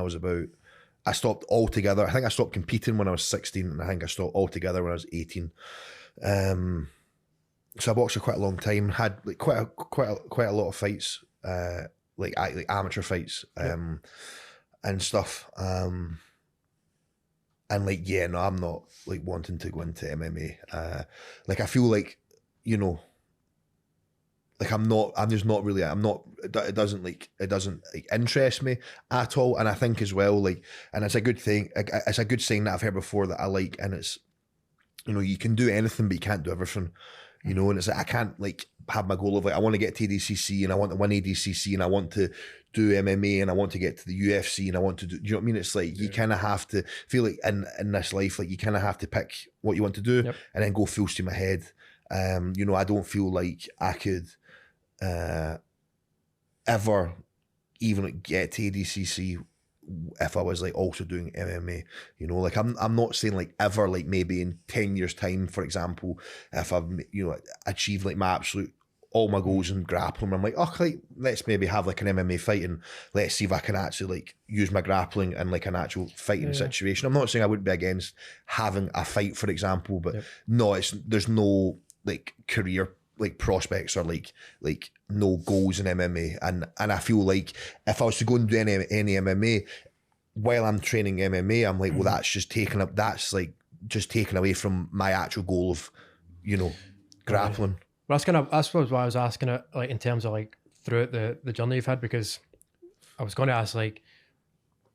I stopped altogether. I think I stopped competing when I was 16, and I think I stopped altogether when I was 18. So I boxed for quite a long time. Had like quite a lot of fights, like amateur fights, and stuff. And like, yeah, no, I'm not like wanting to go into MMA. Like I feel like, you know, like it doesn't like interest me at all. And I think as well, like, and it's a good thing, it's a good saying that I've heard before that I like, and it's, you know, you can do anything, but you can't do everything, you know, and it's like, I can't like have my goal of like, I want to get to ADCC and I want to win ADCC and I want to do MMA and I want to get to the UFC and I want to do, you know what I mean? It's like, you kind of have to feel like in this life, like you kind of have to pick what you want to do and then go full steam ahead. You know, I don't feel like I could ever even get to ADCC if I was like also doing MMA, you know, like I'm not saying like ever, like maybe in 10 years time, for example, if I've, you know, achieved like my absolute all my goals in grappling. I'm like, oh, like, let's maybe have like an MMA fight and let's see if I can actually like use my grappling in like an actual fighting situation. I'm not saying I wouldn't be against having a fight, for example, but no, there's no like career like prospects or like no goals in MMA, and I feel like if I was to go and do any MMA while I'm training MMA, I'm like, well, that's just taking away from my actual goal of, you know, grappling. Well, I suppose why I was asking it, like in terms of like throughout the journey you've had, because I was going to ask like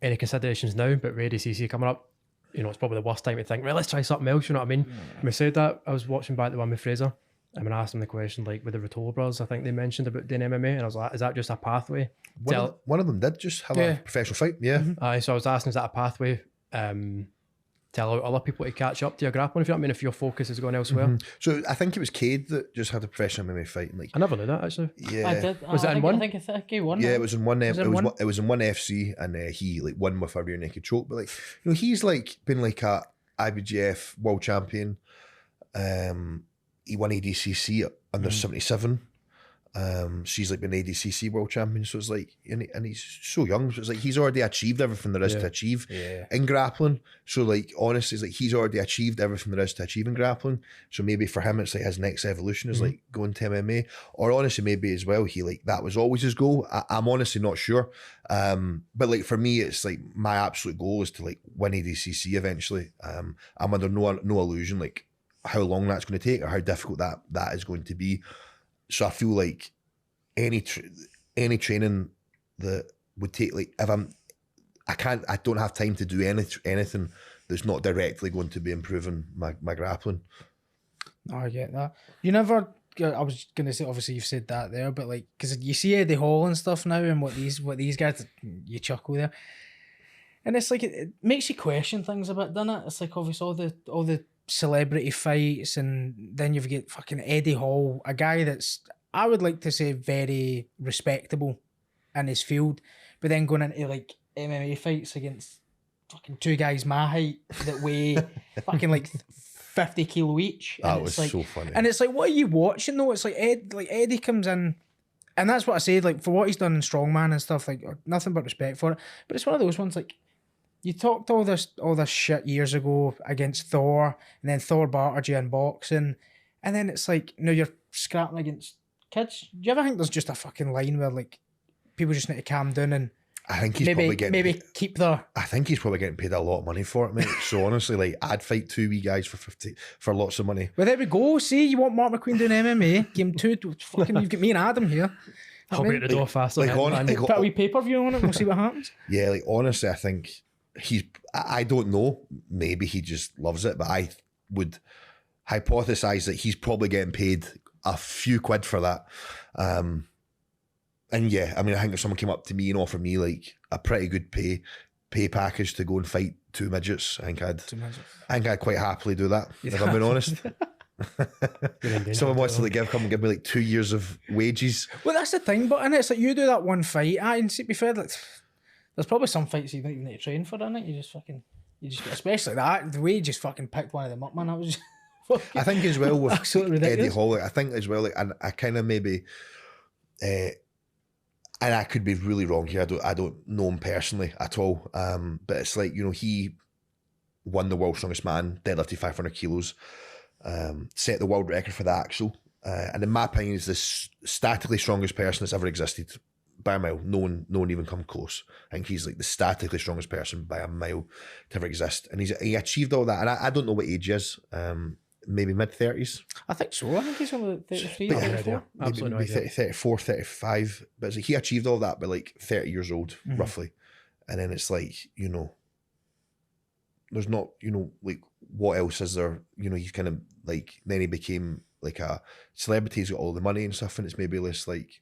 any considerations now, but with ADCC coming up, you know, it's probably the worst time to think, well, let's try something else, you know what I mean? When we said that, I was watching back the one with Fraser, and I asked him the question, like with the Rotolo brothers, I think they mentioned about doing MMA, and I was like, is that just a pathway? One of them did just have a professional fight, So I was asking, is that a pathway? Tell other people to catch up to your grappling, if you know what I mean, if your focus is going elsewhere. So I think it was Cade that just had a professional MMA fight. And like, I never knew that actually. Yeah, I did. Was it in one? I think he won. Yeah, it was in one. It it was in one FC, and he like won with a rear naked choke. But like, you know, he's like been like a IBJF world champion. He won ADCC under 77. She's like been ADCC world champion, so it's like, and he's so young, so it's like he's already achieved everything there is to achieve in grappling. So like honestly, it's like he's already achieved everything there is to achieve in grappling. So maybe for him, it's like his next evolution is like going to MMA, or honestly maybe as well he like that was always his goal. I'm honestly not sure, but like for me, it's like my absolute goal is to like win ADCC eventually. I'm under no illusion like how long that's going to take or how difficult that is going to be. So I feel like any training that would take, like, if I don't have time to do anything that's not directly going to be improving my grappling. No, I get that. You never. I was gonna say, obviously you've said that there, but like, because you see Eddie Hall and stuff now, and what these guys, you chuckle there, and it's like it makes you question things a bit, doesn't it? It's like obviously all the celebrity fights, and then you've got fucking Eddie Hall, a guy that's, I would like to say, very respectable in his field, but then going into like MMA fights against fucking two guys my height that weigh fucking like 50 kilo each. That was like, so funny. And it's like, what are you watching though? It's like Eddie comes in, and that's what I said, like for what he's done in strongman and stuff, like nothing but respect for it. But it's one of those ones like, you talked all this shit years ago against Thor, and then Thor battered you in boxing, and then it's like, now you're scrapping against kids. Do you ever think there's just a fucking line where like people just need to calm down and I think he's probably getting keep their... I think he's probably getting paid a lot of money for it, mate. So honestly, like I'd fight two wee guys for lots of money. Well, there we go. See, you want Mark MacQueen doing MMA? Game 2, fucking, you've got me and Adam here. I'll be at the door faster. Put a wee pay-per-view on it, we'll see what happens. Yeah, like honestly, I think I don't know, maybe he just loves it, but I would hypothesize that he's probably getting paid a few quid for that. And yeah, I mean, I think if someone came up to me and offered me like a pretty good pay package to go and fight two midgets, I think I'd quite happily do that, if I'm being honest. Someone wants to like come and give me like 2 years of wages. Well, that's the thing, but and it's like you do that one fight, and to be fair, like, there's probably some fights you don't even need to train for, innit? You just especially that, the way you just fucking picked one of them up, man, that was just I think as well with absolutely Eddie Hall, like, I think as well, like, and I kind of maybe, and I could be really wrong here, I don't know him personally at all, but it's like, you know, he won the world's strongest man, deadlifted 500 kilos, set the world record for the axle, and in my opinion, is the statically strongest person that's ever existed by a mile. No one even come close. I think he's like the statically strongest person by a mile to ever exist, and he achieved all that. And I don't know what age he is. Maybe mid-30s. I think so. I think he's only 33, But 34. Absolutely maybe 30, 34, 35. But it's like he achieved all that by like 30 years old, roughly. And then it's like, you know, there's not, you know, like what else is there? You know, he's kind of like, then he became like a celebrity, he's got all the money and stuff, and it's maybe less like,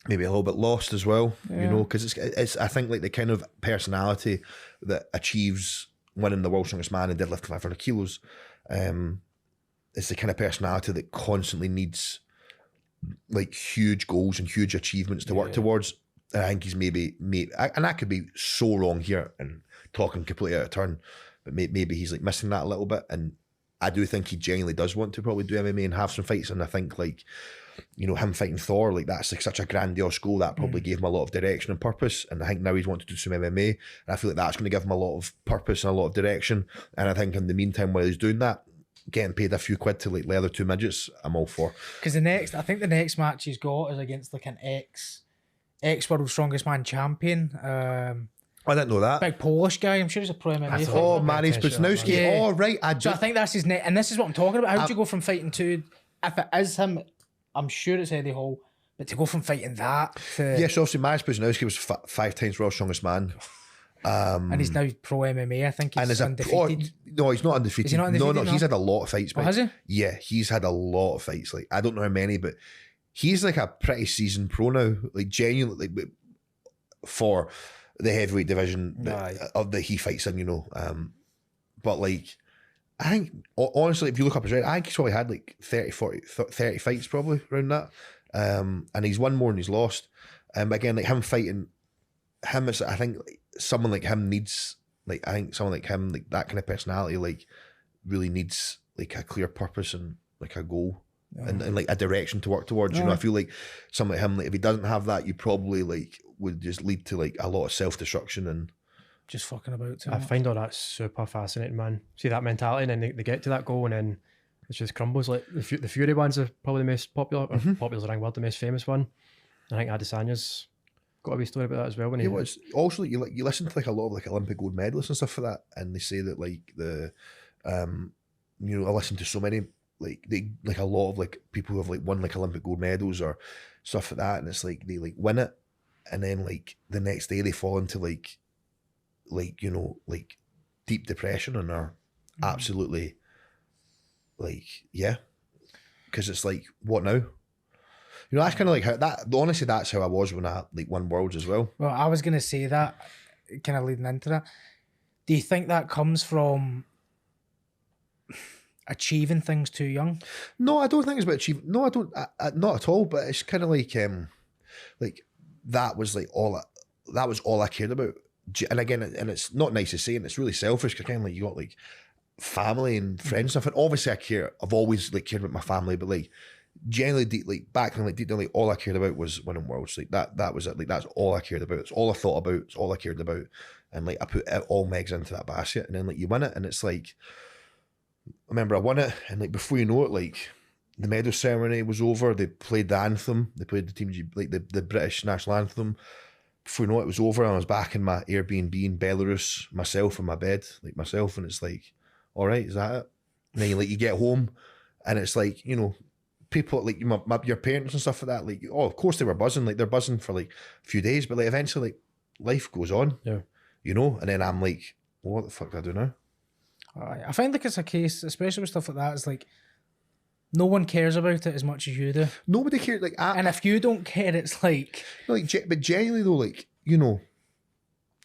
maybe a little bit lost as well, you know, because it's I think like the kind of personality that achieves winning the world's strongest man and deadlifting 500 kilos, it's the kind of personality that constantly needs like huge goals and huge achievements to work towards. And I think he's maybe, and I could be so wrong here and talking completely out of turn, but maybe he's like missing that a little bit. And I do think he genuinely does want to probably do MMA and have some fights. And I think like, you know, him fighting Thor, like that's like such a grandiose goal that probably gave him a lot of direction and purpose. And I think now he's wanting to do some MMA, and I feel like that's going to give him a lot of purpose and a lot of direction. And I think in the meantime, while he's doing that, getting paid a few quid to like leather two midgets, I'm all for. Because I think the next match he's got is against like an ex World's Strongest Man champion. I didn't know that. Big Polish guy. I'm sure he's a pro MMA fighter. Oh, Mariusz Buchnowski. Yeah. Oh, right. So I think that's his next, and this is what I'm talking about. How do you go from fighting two? If it is him, I'm sure it's Eddie Hall, but to go from fighting that to Yes, obviously Mariusz Buchnowski was 5 times World's Strongest Man. and he's now pro MMA. I think he's undefeated. No, he's not undefeated. Is he not undefeated? No, he's had a lot of fights. Oh, has he? Yeah, he's had a lot of fights. Like I don't know how many, but he's like a pretty seasoned pro now. Like genuinely, like for the heavyweight division of that he fights in, you know. But like, I think honestly, if you look up his record, I think he's probably had like 30 fights probably around that. And he's won more than he's lost. But again, like him fighting him, is I think like, someone like him needs, like I think someone like him, like that kind of personality, like really needs like a clear purpose and like a goal and like a direction to work towards. You know, I feel like someone like him, like if he doesn't have that, you probably like would just lead to like a lot of self-destruction and just fucking about too I much. find all that super fascinating, man. See that mentality, and then they get to that goal, and then it just crumbles. Like the Fury ones are probably the most popular, or popular's the wrong word, the most famous one. I think Adesanya's got a wee story about that as well. When he was also you listen to like a lot of like Olympic gold medalists and stuff for that, and they say that like the you know, I listen to so many like they like a lot of like people who have like won like Olympic gold medals or stuff like that, and it's like they like win it, and then like the next day they fall into like you know like deep depression and are absolutely like because it's like what now. You know, that's kind of like how that. Honestly, that's how I was when I like won worlds as well. Well, I was gonna say that, kind of leading into that. Do you think that comes from achieving things too young? No, I don't think it's about achieving. No, I don't. Not at all. But it's kind of like that was like that was all I cared about. And again, and it's not nice to say, and it's really selfish because kind of like you got like family and friends and stuff. And obviously, I've always like cared about my family, but like. Generally, like back then, like deep down, like all I cared about was winning worlds. Like that was it. Like that's all I cared about. It's all I thought about. It's all I cared about. And like I put all my eggs into that basket, and then like you win it, and it's like I remember I won it, and like before you know it, like the medal ceremony was over. They played the anthem. They played the team like the British national anthem. Before you know it, it was over, and I was back in my Airbnb in Belarus, myself in my bed, like myself, and it's like, all right, is that it? And then you get home, and it's like you know. People like your parents and stuff like that, like of course they were buzzing, like they're buzzing for like a few days, but like eventually like life goes on, you know. And then I'm like, well, what the fuck do I do now? I find like it's a case, especially with stuff like that, it's like no one cares about it as much as you do. Nobody cares, like, and if you don't care, it's like, no, like, but genuinely though, like you know,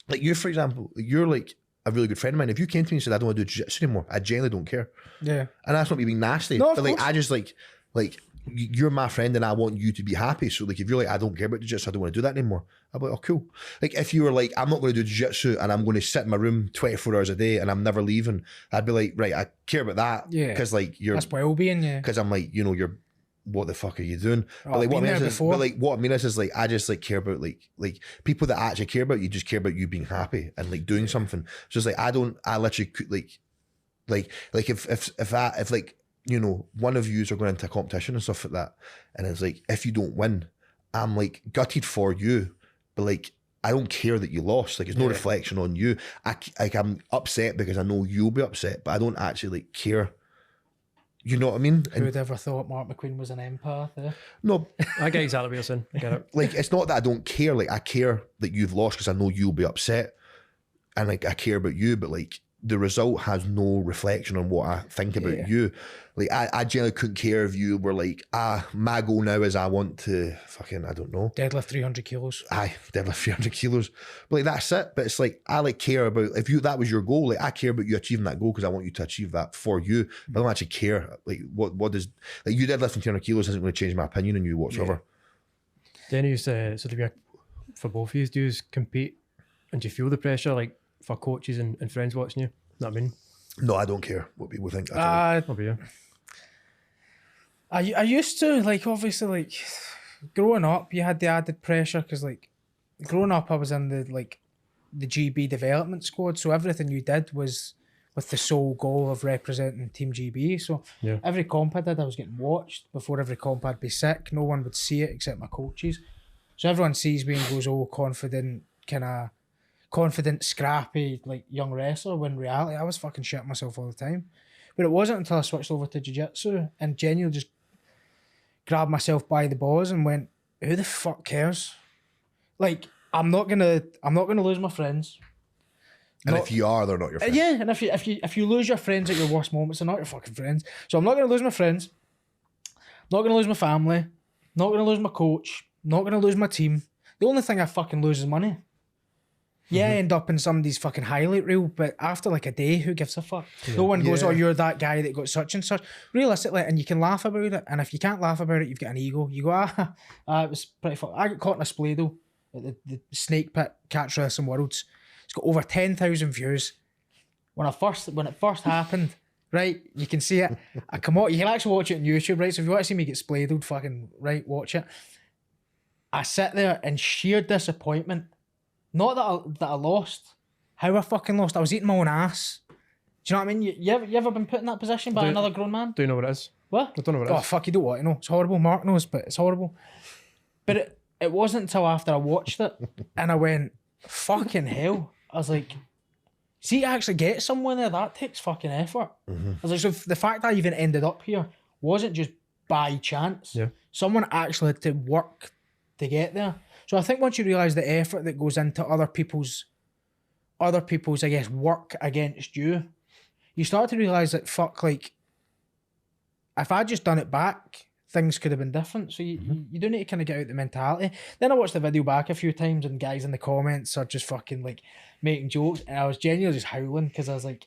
like you for example, you're like a really good friend of mine. If you came to me and said I don't want to do jiu-jitsu anymore, I genuinely don't care. Yeah, and that's not me being nasty, no, but like I just like you're my friend and I want you to be happy. So like if you're like, I don't care about jiu-jitsu, I don't want to do that anymore. I'm like, oh cool. Like if you were like, I'm not going to do jiu-jitsu and I'm going to sit in my room 24 hours a day and I'm never leaving, I'd be like, right, I care about that. Yeah. Because like that's well-being, yeah. Because I'm like, you know, you're what the fuck are you doing? Oh, but like what I mean is like I just like care about like people that actually care about you just care about you being happy and like doing something. So it's like I literally like if like you know, one of yous are going into a competition and stuff like that, and it's like, if you don't win, I'm like gutted for you, but like, I don't care that you lost. Like, it's no reflection on you. I'm upset because I know you'll be upset, but I don't actually like care. You know what I mean? Who would ever thought Mark MacQueen was an empath? No, I get exactly what you're saying. I get it. Like, it's not that I don't care. Like, I care that you've lost because I know you'll be upset, and like I care about you, but like the result has no reflection on what I think about you. Like I generally couldn't care if you were like, my goal now is I want to fucking, I don't know. Deadlift 300 kilos. Deadlift 300 kilos. But like that's it. But it's like, I like care about, if that was your goal, like I care about you achieving that goal because I want you to achieve that for you. But I don't actually care. Like what does, like you deadlifting 300 kilos isn't going to change my opinion on you whatsoever. Then you say, so for both of you, do you compete and do you feel the pressure like for coaches and friends watching you? You know what I mean? No, I don't care what people think at all. I'll be you. I used to, like, obviously, like, growing up, you had the added pressure because, like, growing up, I was in the GB development squad, so everything you did was with the sole goal of representing Team GB. So Yeah. every comp I did, I was getting watched. Before every comp, I'd be sick. No one would see it except my coaches. So everyone sees me and goes, "Oh, confident, scrappy, like young wrestler." When in reality, I was fucking shitting myself all the time. But it wasn't until I switched over to jiu-jitsu and genuinely just grabbed myself by the balls and went, "Who the fuck cares? Like, I'm not gonna lose my friends." And if you are, they're not your friends. Yeah, and if you lose your friends at your worst moments, they're not your fucking friends. So I'm not gonna lose my friends. Not gonna lose my family. Not gonna lose my coach. Not gonna lose my team. The only thing I fucking lose is money. Yeah, I end up in somebody's fucking highlight reel, but after like a day, who gives a fuck? Yeah. No one goes, Yeah. "Oh, you're that guy that got such and such." Realistically, and you can laugh about it, and if you can't laugh about it, you've got an ego. You go, it was pretty fun. I got caught in a Splay-Doh at the Snake Pit Catch Wrestling Worlds. It's got over 10,000 views. When it first happened, right, you can see it. I come out, you can actually watch it on YouTube, right? So if you want to see me get Splayed, fucking right, watch it. I sit there in sheer disappointment. Not that I lost. How I fucking lost. I was eating my own ass. Do you know what I mean? You ever been put in that position by another grown man? Do you know what it is? What? I don't know what it Oh, is. fuck, you don't want to know. It's horrible. Mark knows, but it's horrible. But it wasn't until after I watched it and I went, fucking hell. I was like, see, to actually get someone there, that takes fucking effort. I was like, so the fact I even ended up here wasn't just by chance. Yeah. Someone actually had to work to get there. So I think once you realise the effort that goes into other people's, I guess, work against you, you start to realise that, fuck, like, if I just done it back, things could have been different. So you do need to kind of get out the mentality. Then I watched the video back a few times and guys in the comments are just fucking like making jokes, and I was genuinely just howling because I was like,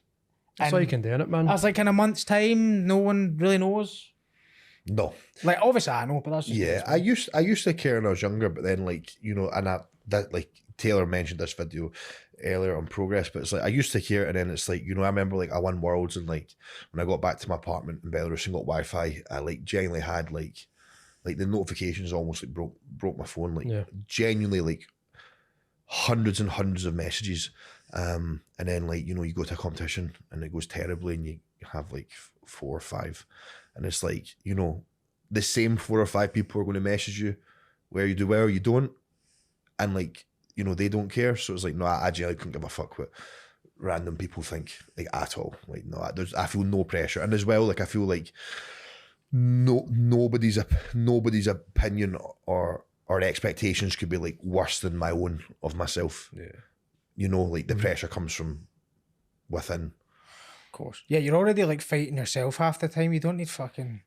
That's all you can do in it, man. I was like, in a month's time, no one really knows. No. Like, obviously I know, but that's just Yeah, I used to care when I was younger, but then, like, you know, and that like Taylor mentioned this video earlier on progress, but it's like I used to care, and then it's like, you know, I remember like I won Worlds, and like when I got back to my apartment in Belarus and got Wi-Fi, I like genuinely had like the notifications almost like broke my phone, like genuinely like hundreds and hundreds of messages, and then like, you know, you go to a competition and it goes terribly and you have like 4 or 5, and it's like, you know, the same 4 or 5 people are going to message you where you do well, you don't, and like, you know, they don't care. So it's like, no, I genuinely couldn't give a fuck what random people think, like, at all. Like, no, I feel no pressure, and as well, like, I feel like nobody's opinion or expectations could be like worse than my own of myself. Yeah. You know, like the pressure comes from within. Of course. Yeah, you're already like fighting yourself half the time. You don't need fucking,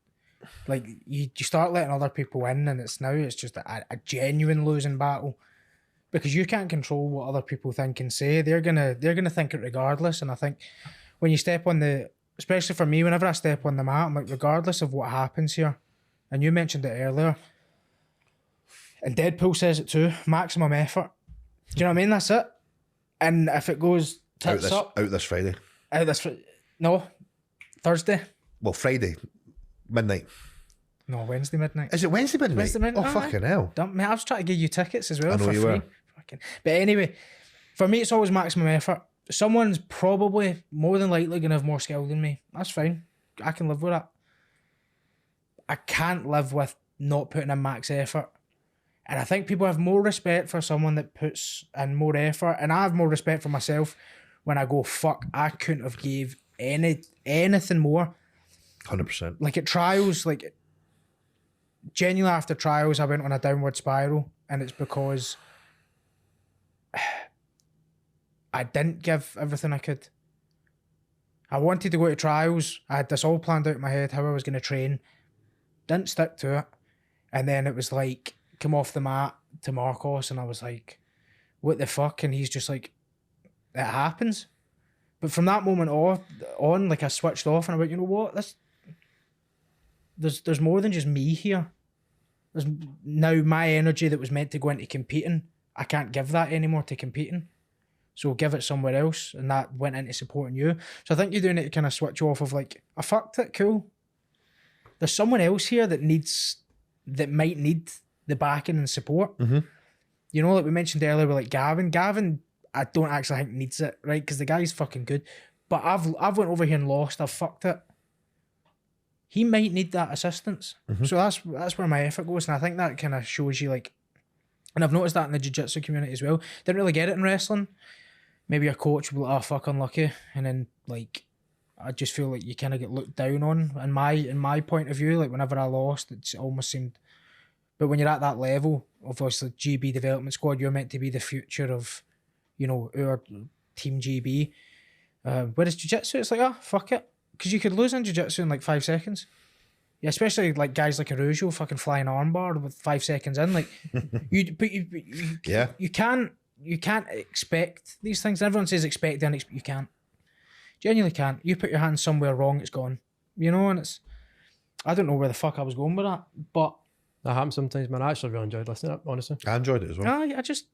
like, you start letting other people in, and it's just a genuine losing battle. Because you can't control what other people think and say. They're gonna think it regardless. And I think when you step on especially for me, whenever I step on the mat, I'm like, regardless of what happens here, and you mentioned it earlier, and Deadpool says it too, maximum effort. Do you know what I mean? That's it. And if it goes tits up, out this Friday. No, Thursday. Well, Friday midnight. No, Wednesday midnight. Is it Wednesday midnight? Wednesday midnight. Oh, fucking hell! Don't, mate, I was trying to give you tickets as well. I know for you free. were. But anyway, for me, it's always maximum effort. Someone's probably more than likely going to have more skill than me. That's fine. I can live with that. I can't live with not putting in max effort. And I think people have more respect for someone that puts in more effort. And I have more respect for myself when I go, fuck, I couldn't have gave anything more. 100%. Like at trials, like genuinely after trials, I went on a downward spiral. And it's because I didn't give everything I could. I wanted to go to trials. I had this all planned out in my head, how I was going to train. Didn't stick to it. And then it was like, come off the mat to Marcos, and I was like, what the fuck? And he's just like, it happens. But from that moment on, like I switched off and I went, you know what? There's more than just me here. There's now my energy that was meant to go into competing. I can't give that anymore to competing. So give it somewhere else, and that went into supporting you. So I think you do need to kind of switch off of like, I fucked it, cool. There's someone else here that might need the backing and support. You know, like we mentioned earlier with like Gavin. Gavin, I don't actually think needs it, right? Because the guy's fucking good. But I've went over here and lost. I've fucked it. He might need that assistance. So that's where my effort goes, and I think that kind of shows you like, and I've noticed that in the jiu-jitsu community as well. Didn't really get it in wrestling. Maybe a coach will be like, oh fuck, unlucky, and then like, I just feel like you kind of get looked down on. In my point of view, like whenever I lost, it almost seemed. But when you're at that level, obviously GB development squad, you're meant to be the future of, you know, our team GB. Whereas jiu-jitsu, it's like, oh fuck it, because you could lose in jiu-jitsu in like 5 seconds. Yeah, especially like guys like Araujo fucking flying armbar with 5 seconds in. Like you can't expect these things. Everyone says expect and you can't. Genuinely can't. You put your hand somewhere wrong, it's gone. You know, and it's, I don't know where the fuck I was going with that, but that happens sometimes, man. I actually really enjoyed listening to it, honestly. I enjoyed it as well. I just.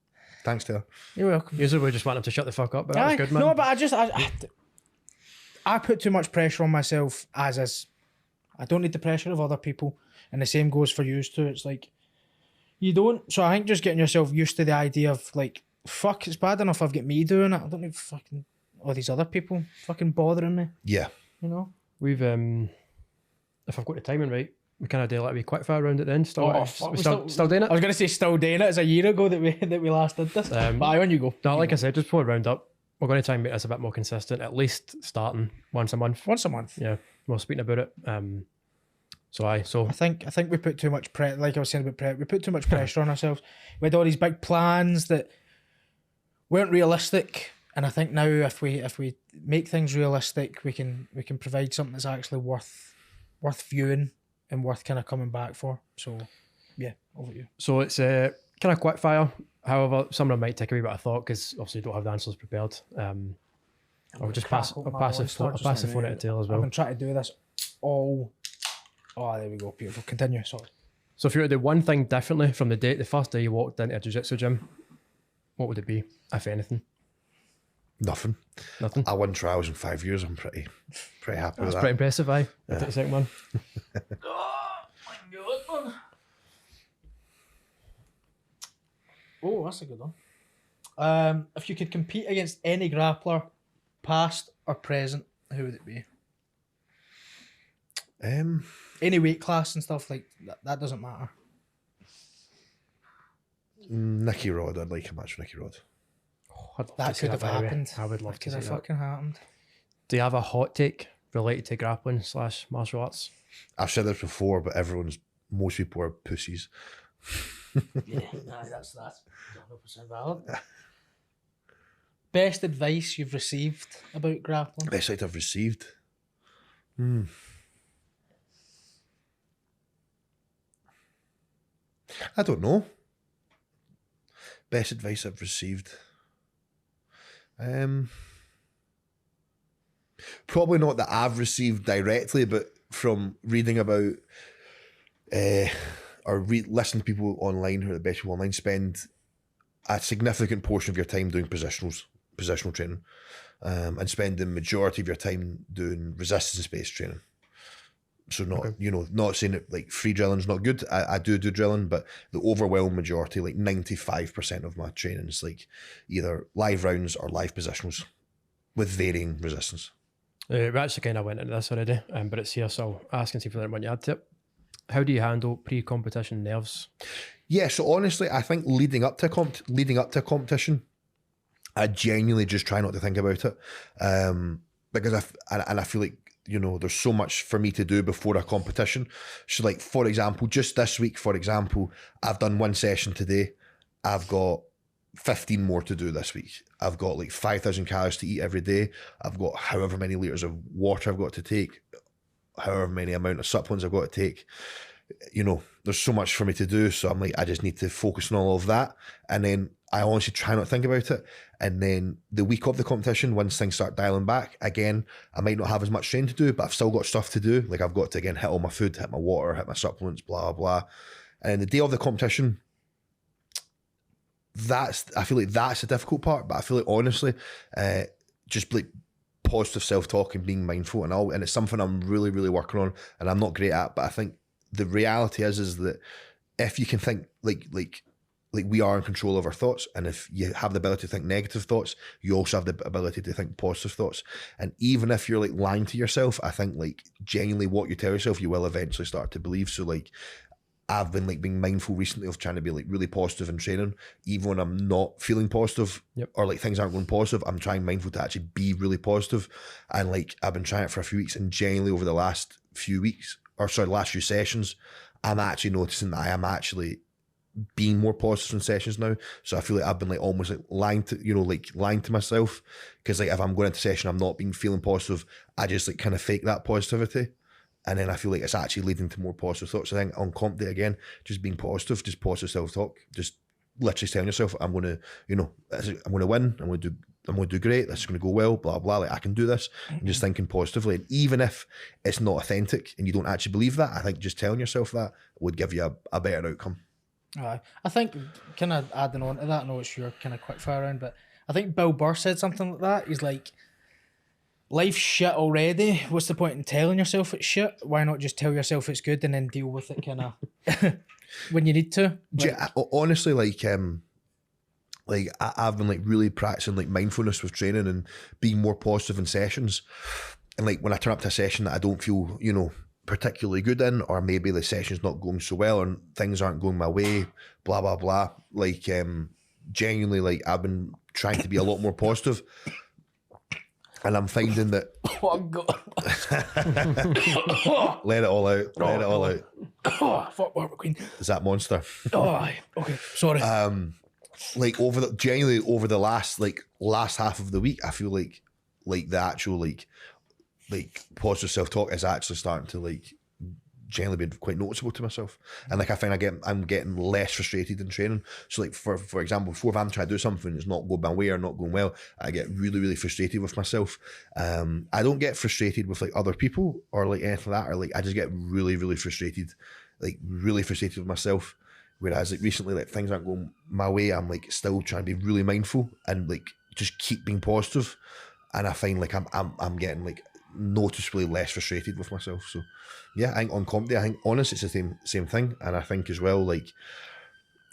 Thanks, Taylor. You're welcome. Usually we just want them to shut the fuck up, but that was good, man. No, but I put too much pressure on myself as is. I don't need the pressure of other people, and the same goes for you too. It's like, you don't. So I think just getting yourself used to the idea of like, fuck, it's bad enough I've got me doing it. I don't need fucking all these other people fucking bothering me. Yeah. You know? We've, if I've got the timing right, we kind of do like a wee quick fire round at the end. Still doing it? I was going to say still doing it. It's a year ago that we last did this. But on you go. No, like I said, just before we round up, we're going to try and make this a bit more consistent, at least starting once a month. Once a month. Yeah, we're speaking about it. So I think we put too much pressure, like I was saying about pressure, we put too much pressure on ourselves. We had all these big plans that weren't realistic, and I think now if we make things realistic, we can provide something that's actually worth viewing and worth kind of coming back for. So yeah, over to you. So it's kind of quick fire. However, some of them might take a wee bit of thought because obviously you don't have the answers prepared. I'll just pass the phone to Taylor as well. I've been trying to do this all. Oh, there we go. Beautiful. Continue. Sorry. So if you were to do one thing differently from the first day you walked into a jiu-jitsu gym, what would it be, if anything? Nothing. I won trials in 5 years. I'm pretty happy with that. That's pretty impressive, aye. Yeah. Take the second one. Oh, that's a good one. If you could compete against any grappler, past or present, who would it be? Any weight class and stuff like that doesn't matter. Nicky Rod. I'd like a match with Nicky Rod. That could have happened. I would love to see that. Could have fucking happened. Do you have a hot take related to grappling / martial arts? I've said this before, but most people are pussies. Yeah, that's 100% valid. Best advice you've received about grappling? Best advice I've received? I don't know. Best advice I've received? Probably not that I've received directly, but from reading about or listen to people online who are the best people online, spend a significant portion of your time doing positional training, and spend the majority of your time doing resistance-based training. So not saying that like free drilling's not good. I do drilling, but the overwhelming majority, like 95% of my training is like either live rounds or live positionals with varying resistance. We actually kind of went into this already, but it's here, so I'll ask and see if there's anyone you add to it. How do you handle pre-competition nerves? Yeah, so honestly, I think leading up to a competition, I genuinely just try not to think about it, because I feel like, there's so much for me to do before a competition. So like, for example, just this week, I've done one session today. I've got 15 more to do this week. I've got like 5,000 calories to eat every day. I've got however many litres of water I've got to take, however many amount of supplements I've got to take. There's so much for me to do. So I'm like, I just need to focus on all of that. And then I honestly try not to think about it. And then the week of the competition, once things start dialing back, again, I might not have as much training to do, but I've still got stuff to do. Like I've got to, again, hit all my food, hit my water, hit my supplements, blah, blah. And then the day of the competition, I feel like that's the difficult part. But I feel like honestly, just like positive self-talk and being mindful and it's something I'm really, really working on, and I'm not great at. But I think the reality is that if you can think like we are in control of our thoughts, and if you have the ability to think negative thoughts, you also have the ability to think positive thoughts. And even if you're like lying to yourself, I think like genuinely what you tell yourself, you will eventually start to believe. So like I've been like being mindful recently of trying to be like really positive in training, even when I'm not feeling positive or like things aren't going positive. I'm trying mindful to actually be really positive. And like I've been trying it for a few weeks, and genuinely over the last few sessions, I'm actually noticing that I am actually being more positive in sessions now. So I feel like I've been like almost like lying to myself, because like if I'm going into session I'm not feeling positive, I just like kind of fake that positivity, and then I feel like it's actually leading to more positive thoughts. I think on comp day again, just being positive, just positive self-talk, just literally telling yourself I'm going to win, I'm going to do great, this is going to go well, blah blah, like I can do this, and just thinking positively. And even if it's not authentic and you don't actually believe that, I think just telling yourself that would give you a better outcome. I think, kind of adding on to that, I know it's your kind of quick fire round, but I think Bill Burr said something like that. He's like, life's shit already. What's the point in telling yourself it's shit? Why not just tell yourself it's good and then deal with it kind of when you need to? Like, honestly, I've been like really practicing like mindfulness with training and being more positive in sessions. And like when I turn up to a session that I don't feel, particularly good in, or maybe the session's not going so well or things aren't going my way, blah blah blah, like genuinely, like I've been trying to be a lot more positive, and I'm finding that oh God. let it all out, out. Oh, fuck MacQueen. Is that Monster? Oh, okay, sorry. Like over the last half of the week, I feel like the actual like positive self-talk is actually starting to like generally be quite noticeable to myself. And like I find I'm getting less frustrated in training. So like for example, before I'm trying to do something, it's not going my way or not going well, I get really, really frustrated with myself. I don't get frustrated with like other people or like anything like that, or like I just get really, really frustrated with myself. Whereas like recently, like things aren't going my way, I'm like still trying to be really mindful and like just keep being positive. And I find like I'm getting like noticeably less frustrated with myself. So yeah, I think on comp day, I think honestly it's the same thing. And I think as well, like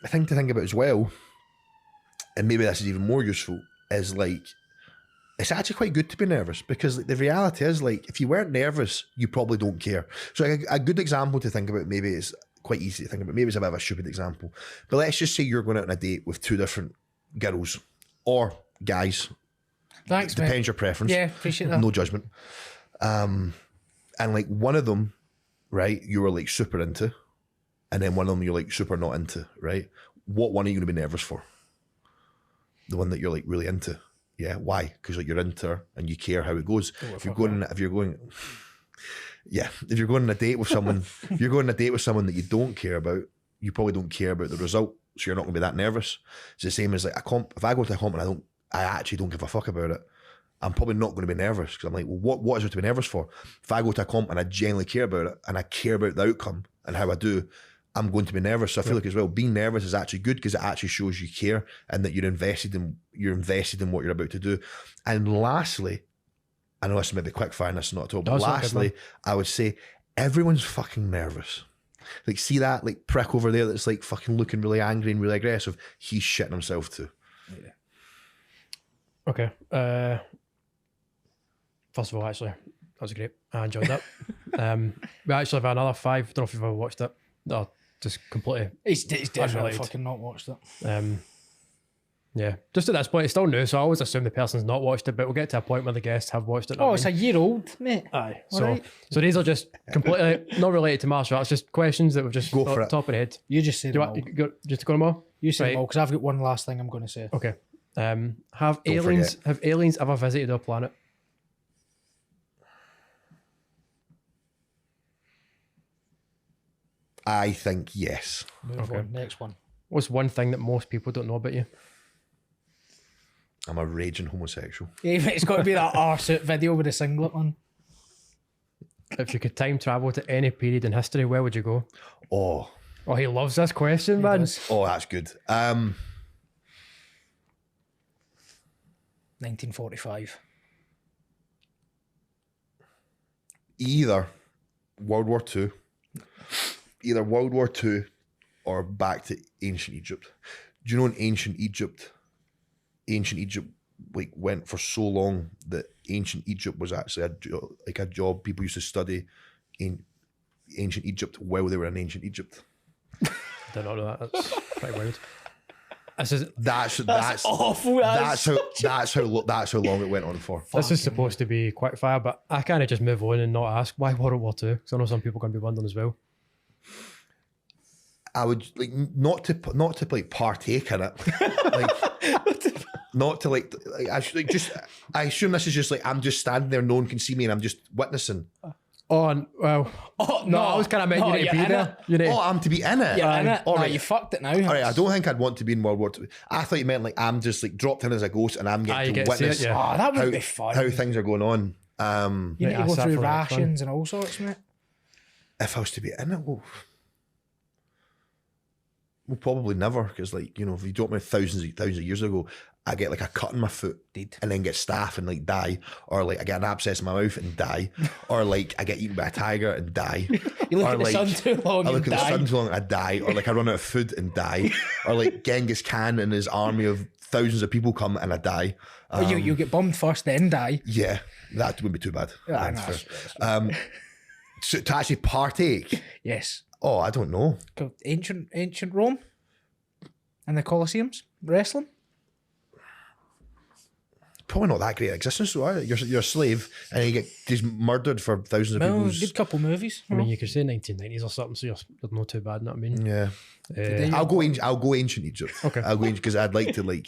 a thing to think about as well, and maybe this is even more useful, is like it's actually quite good to be nervous, because like, the reality is like if you weren't nervous, you probably don't care. So like, a good example to think about, maybe it's quite easy to think about, maybe it's a bit of a stupid example, but let's just say you're going out on a date with two different girls or guys. Thanks, depends your preference. Yeah, appreciate that. No judgment. And like one of them, right, you were like super into, and then one of them you're like super not into, right? What one are you going to be nervous for? The one that you're like really into. Yeah, why? Because like you're into her and you care how it goes. If you're going on a date with someone, if you're going on a date with someone that you don't care about, you probably don't care about the result, so you're not going to be that nervous. It's the same as like a comp. If I go to a comp and I actually don't give a fuck about it, I'm probably not going to be nervous, because I'm like, well, what is there to be nervous for? If I go to a comp and I genuinely care about it and I care about the outcome and how I do, I'm going to be nervous. So I feel like as well, being nervous is actually good, because it actually shows you care and that you're invested in what you're about to do. And lastly, I know this may be quick fire and this is not at all, but lastly, I would say everyone's fucking nervous. Like, see that like prick over there that's like fucking looking really angry and really aggressive? He's shitting himself too. Yeah. Okay. First of all, actually, that was great. I enjoyed that. We actually have another 5. Don't know if you've ever watched it. No, just completely. He's definitely unrelated. fucking not watched it. Yeah, just at this point, it's still new, so I always assume the person's not watched it, but we'll get to a point where the guests have watched it. Oh, it's a year old, mate. Aye. Right. So these are just completely not related to martial arts, just questions that we've just Go for it. top of the head. You just say Do them you all. want just go them all? You say Right. them all, because I've got one last thing I'm going to say. Okay. Have aliens ever visited our planet? I think yes. Move on. Next one. What's one thing that most people don't know about you? I'm a raging homosexual. Yeah, it's got to be that arse video with the singlet on. If you could time travel to any period in history, where would you go? Oh, Oh, he loves this question, man. does. oh, that's good. 1945. Either World War II, or back to ancient Egypt. Do you know in ancient Egypt like went for so long that ancient Egypt was actually a job people used to study in ancient Egypt while they were in ancient Egypt. I don't know that. That's pretty weird. That's awful. That's how long it went on for. This is supposed to be quick fire, but I kind of just move on and not ask why World War II, because I know some people are going to be wondering as well. I would like not to like partake in it, like not to like I assume this is just like I'm just standing there, no one can see me, and I'm just witnessing. Oh well, no, I was kind of meant you need to be there. I'm to be in it. Yeah, in it. All No, right, you fucked it now. all right. I don't think I'd want to be in World War II. I thought you meant like I'm just like dropped in as a ghost and I'm getting to get to see witness it, yeah. Oh, that would be fun. how things are going on. You need to go that's through definitely rations and all sorts, mate. If I was to be in it, well probably never, because like, you know, if you dropped me thousands of years ago, I get like a cut in my foot and then get staph and like die, or like I get an abscess in my mouth and die, or like I get eaten by a tiger and die. You look or at the like, sun too long I look and at the die. sun too long and I die, or like I run out of food and die, or like Genghis Khan and his army of thousands of people come and I die. Or you get bombed first, then die. Yeah, that wouldn't be too bad. Yeah, That's no, fair. So to actually partake, Yes. oh, I don't know. Ancient Rome and the Colosseums, wrestling. Probably not that great at existence, so are you? You're a slave and you get just murdered for thousands of Well, people's. good couple movies. I mean, you could say 1990s or something, so you're not too bad. You know what I mean? Yeah, I'll go ancient Egypt. Okay. I'll go ancient because I'd like to like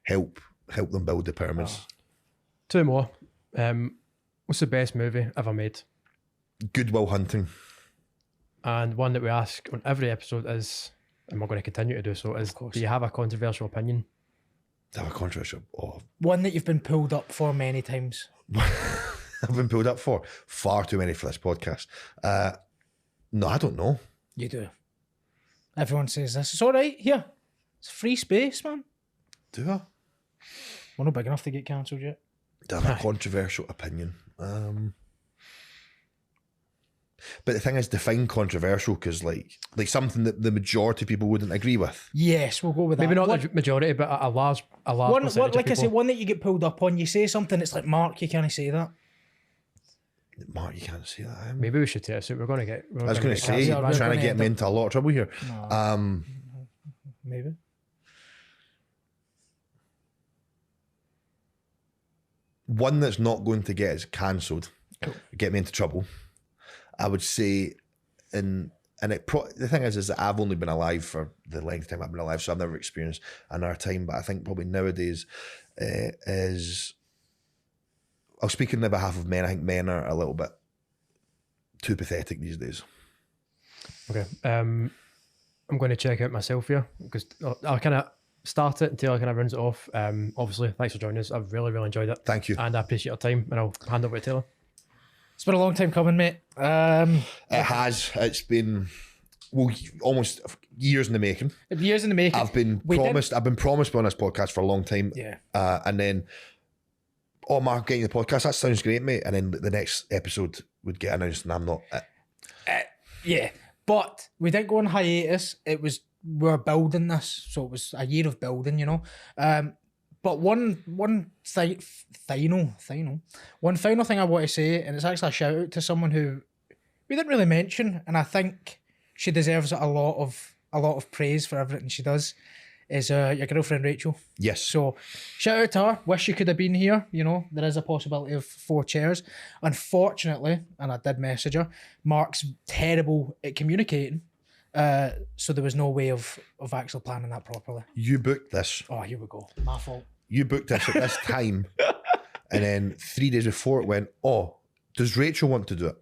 help them build the pyramids. Two more. What's the best movie ever made? Good Will Hunting. And one that we ask on every episode is, and we're going to continue to do so, is do you have a controversial opinion? I have a controversial. Oh, One that you've been pulled up for many times. I've been pulled up for far too many for this podcast. No, I don't know. You do. Everyone says this. It's all right here. It's free space, man. Do I? We're not big enough to get cancelled yet. Do I have a controversial opinion? But the thing is, define controversial, because like something that the majority of people wouldn't agree with. Yes, we'll go with that. Maybe not the majority, but a large percentage of like I people. say, one that you get pulled up on. You say something, it's like, Mark, you can't say that. Mark, you can't say that. Maybe we should test it. We're going to get. I was going to say, cancelled. trying to We're get gonna me end into a lot of trouble here. Maybe. One that's not going to get us cancelled, get me into trouble, I would say, the thing is that I've only been alive for the length of time I've been alive, so I've never experienced another time. But I think probably nowadays is, I'll speak on the behalf of men. I think men are a little bit too pathetic these days. Okay. I'm going to check out myself here because I'll kind of start it and Taylor kind of runs it off. Obviously, thanks for joining us. I've really, really enjoyed it. Thank you. And I appreciate your time. And I'll hand over to Taylor. It's been a long time coming, mate. It has. It's been almost years in the making. Years in the making. I've been promised to be on this podcast for a long time. Yeah. And then, Mark, getting the podcast, that sounds great, mate. And then the next episode would get announced and I'm not it. Yeah. But we didn't go on hiatus. We were building this, so it was a year of building, you know. But one final thing I want to say, and it's actually a shout out to someone who we didn't really mention, and I think she deserves a lot of praise for everything she does, is your girlfriend Rachel. Yes. So shout out to her. Wish you could have been here. You know, there is a possibility of 4 chairs. Unfortunately, and I did message her, Mark's terrible at communicating. So there was no way of actually planning that properly. You booked this. Oh, here we go. My fault. You booked this at this time. And then 3 days before it went, does Rachel want to do it?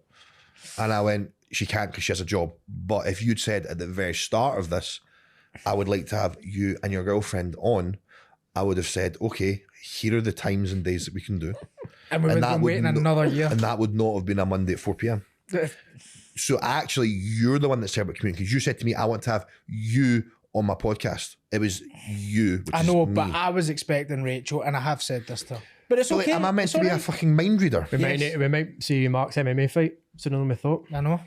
And I went, she can't because she has a job. But if you'd said at the very start of this, I would like to have you and your girlfriend on, I would have said, okay, here are the times and days that we can do. And we would have been waiting another year. And that would not have been a Monday at 4 p.m. So actually, you're the one that said about community, because you said to me, I want to have you on my podcast. It was you. Which I know, is me. but I was expecting Rachel, and I have said this to her. But it's So, like, okay. am I meant it's to be a alright. fucking mind reader? We might see Mark's MMA fight sooner than we thought. I know,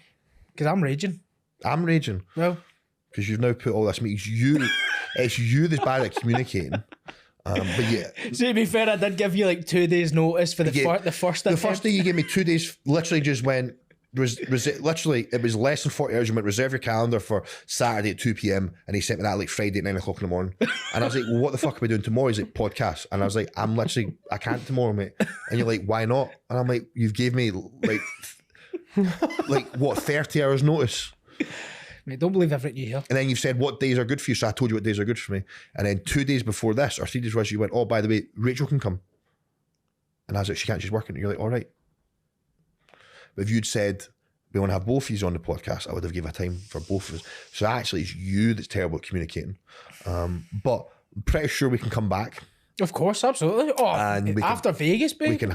because I'm raging. I'm raging Well, because you've now put all this. It's you that's bad at communicating. But yeah, see, to be fair, I did give you like 2 days notice for the Yeah. the first the attempt. first day you gave me 2 days, literally just went. Literally, it was less than 40 hours. You went reserve your calendar for Saturday at 2 p.m. and he sent me that like Friday at 9 o'clock in the morning. And I was like, well, what the fuck are we doing tomorrow? He's like, podcast. And I was like, I can't tomorrow, mate. And you're like, why not? And I'm like, you've gave me like what, 30 hours notice? Mate, don't believe everything you hear. And then you've said what days are good for you. So I told you what days are good for me. And then 2 days before this, or 3 days before, you went, oh, by the way, Rachel can come. And I was like, she can't, she's working. And you're like, all right. But if you'd said, we want to have both of you on the podcast, I would have given a time for both of us. So actually, it's you that's terrible at communicating. But I'm pretty sure we can come back. Of course, absolutely. Oh, And we after Vegas, babe. We can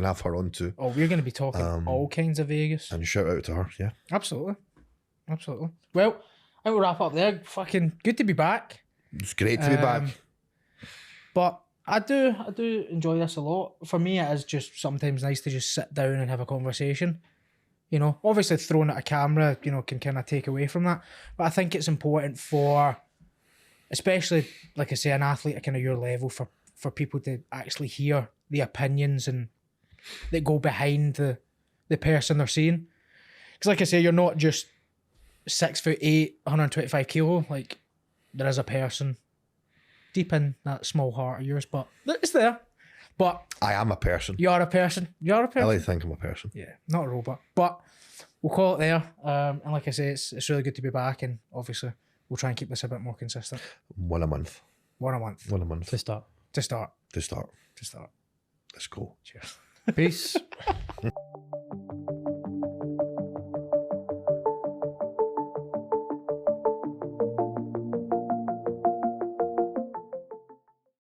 have her on too. Oh, we're going to be talking all kinds of Vegas. And shout out to her, yeah. Absolutely. Absolutely. Well, I think we'll wrap up there. Fucking good to be back. It's great to be back. But I do enjoy this a lot. For me, it is just sometimes nice to just sit down and have a conversation. You know, obviously throwing at a camera, you know, can kind of take away from that. But I think it's important for, especially, like I say, an athlete at kind of your level, for people to actually hear the opinions and that go behind the person they're seeing. Because like I say, you're not just 6'8", 125 kilo. Like, there is a person deep in that small heart of yours, but it's there. But I am a person. you are a person. You are a I person. like to think I'm a person. Yeah, not a robot. But we'll call it there. And like I say, it's really good to be back, and obviously we'll try and keep this a bit more consistent. One a month. One a month One a month. To start. to start. To start. To start. Let's go. Cheers. Peace.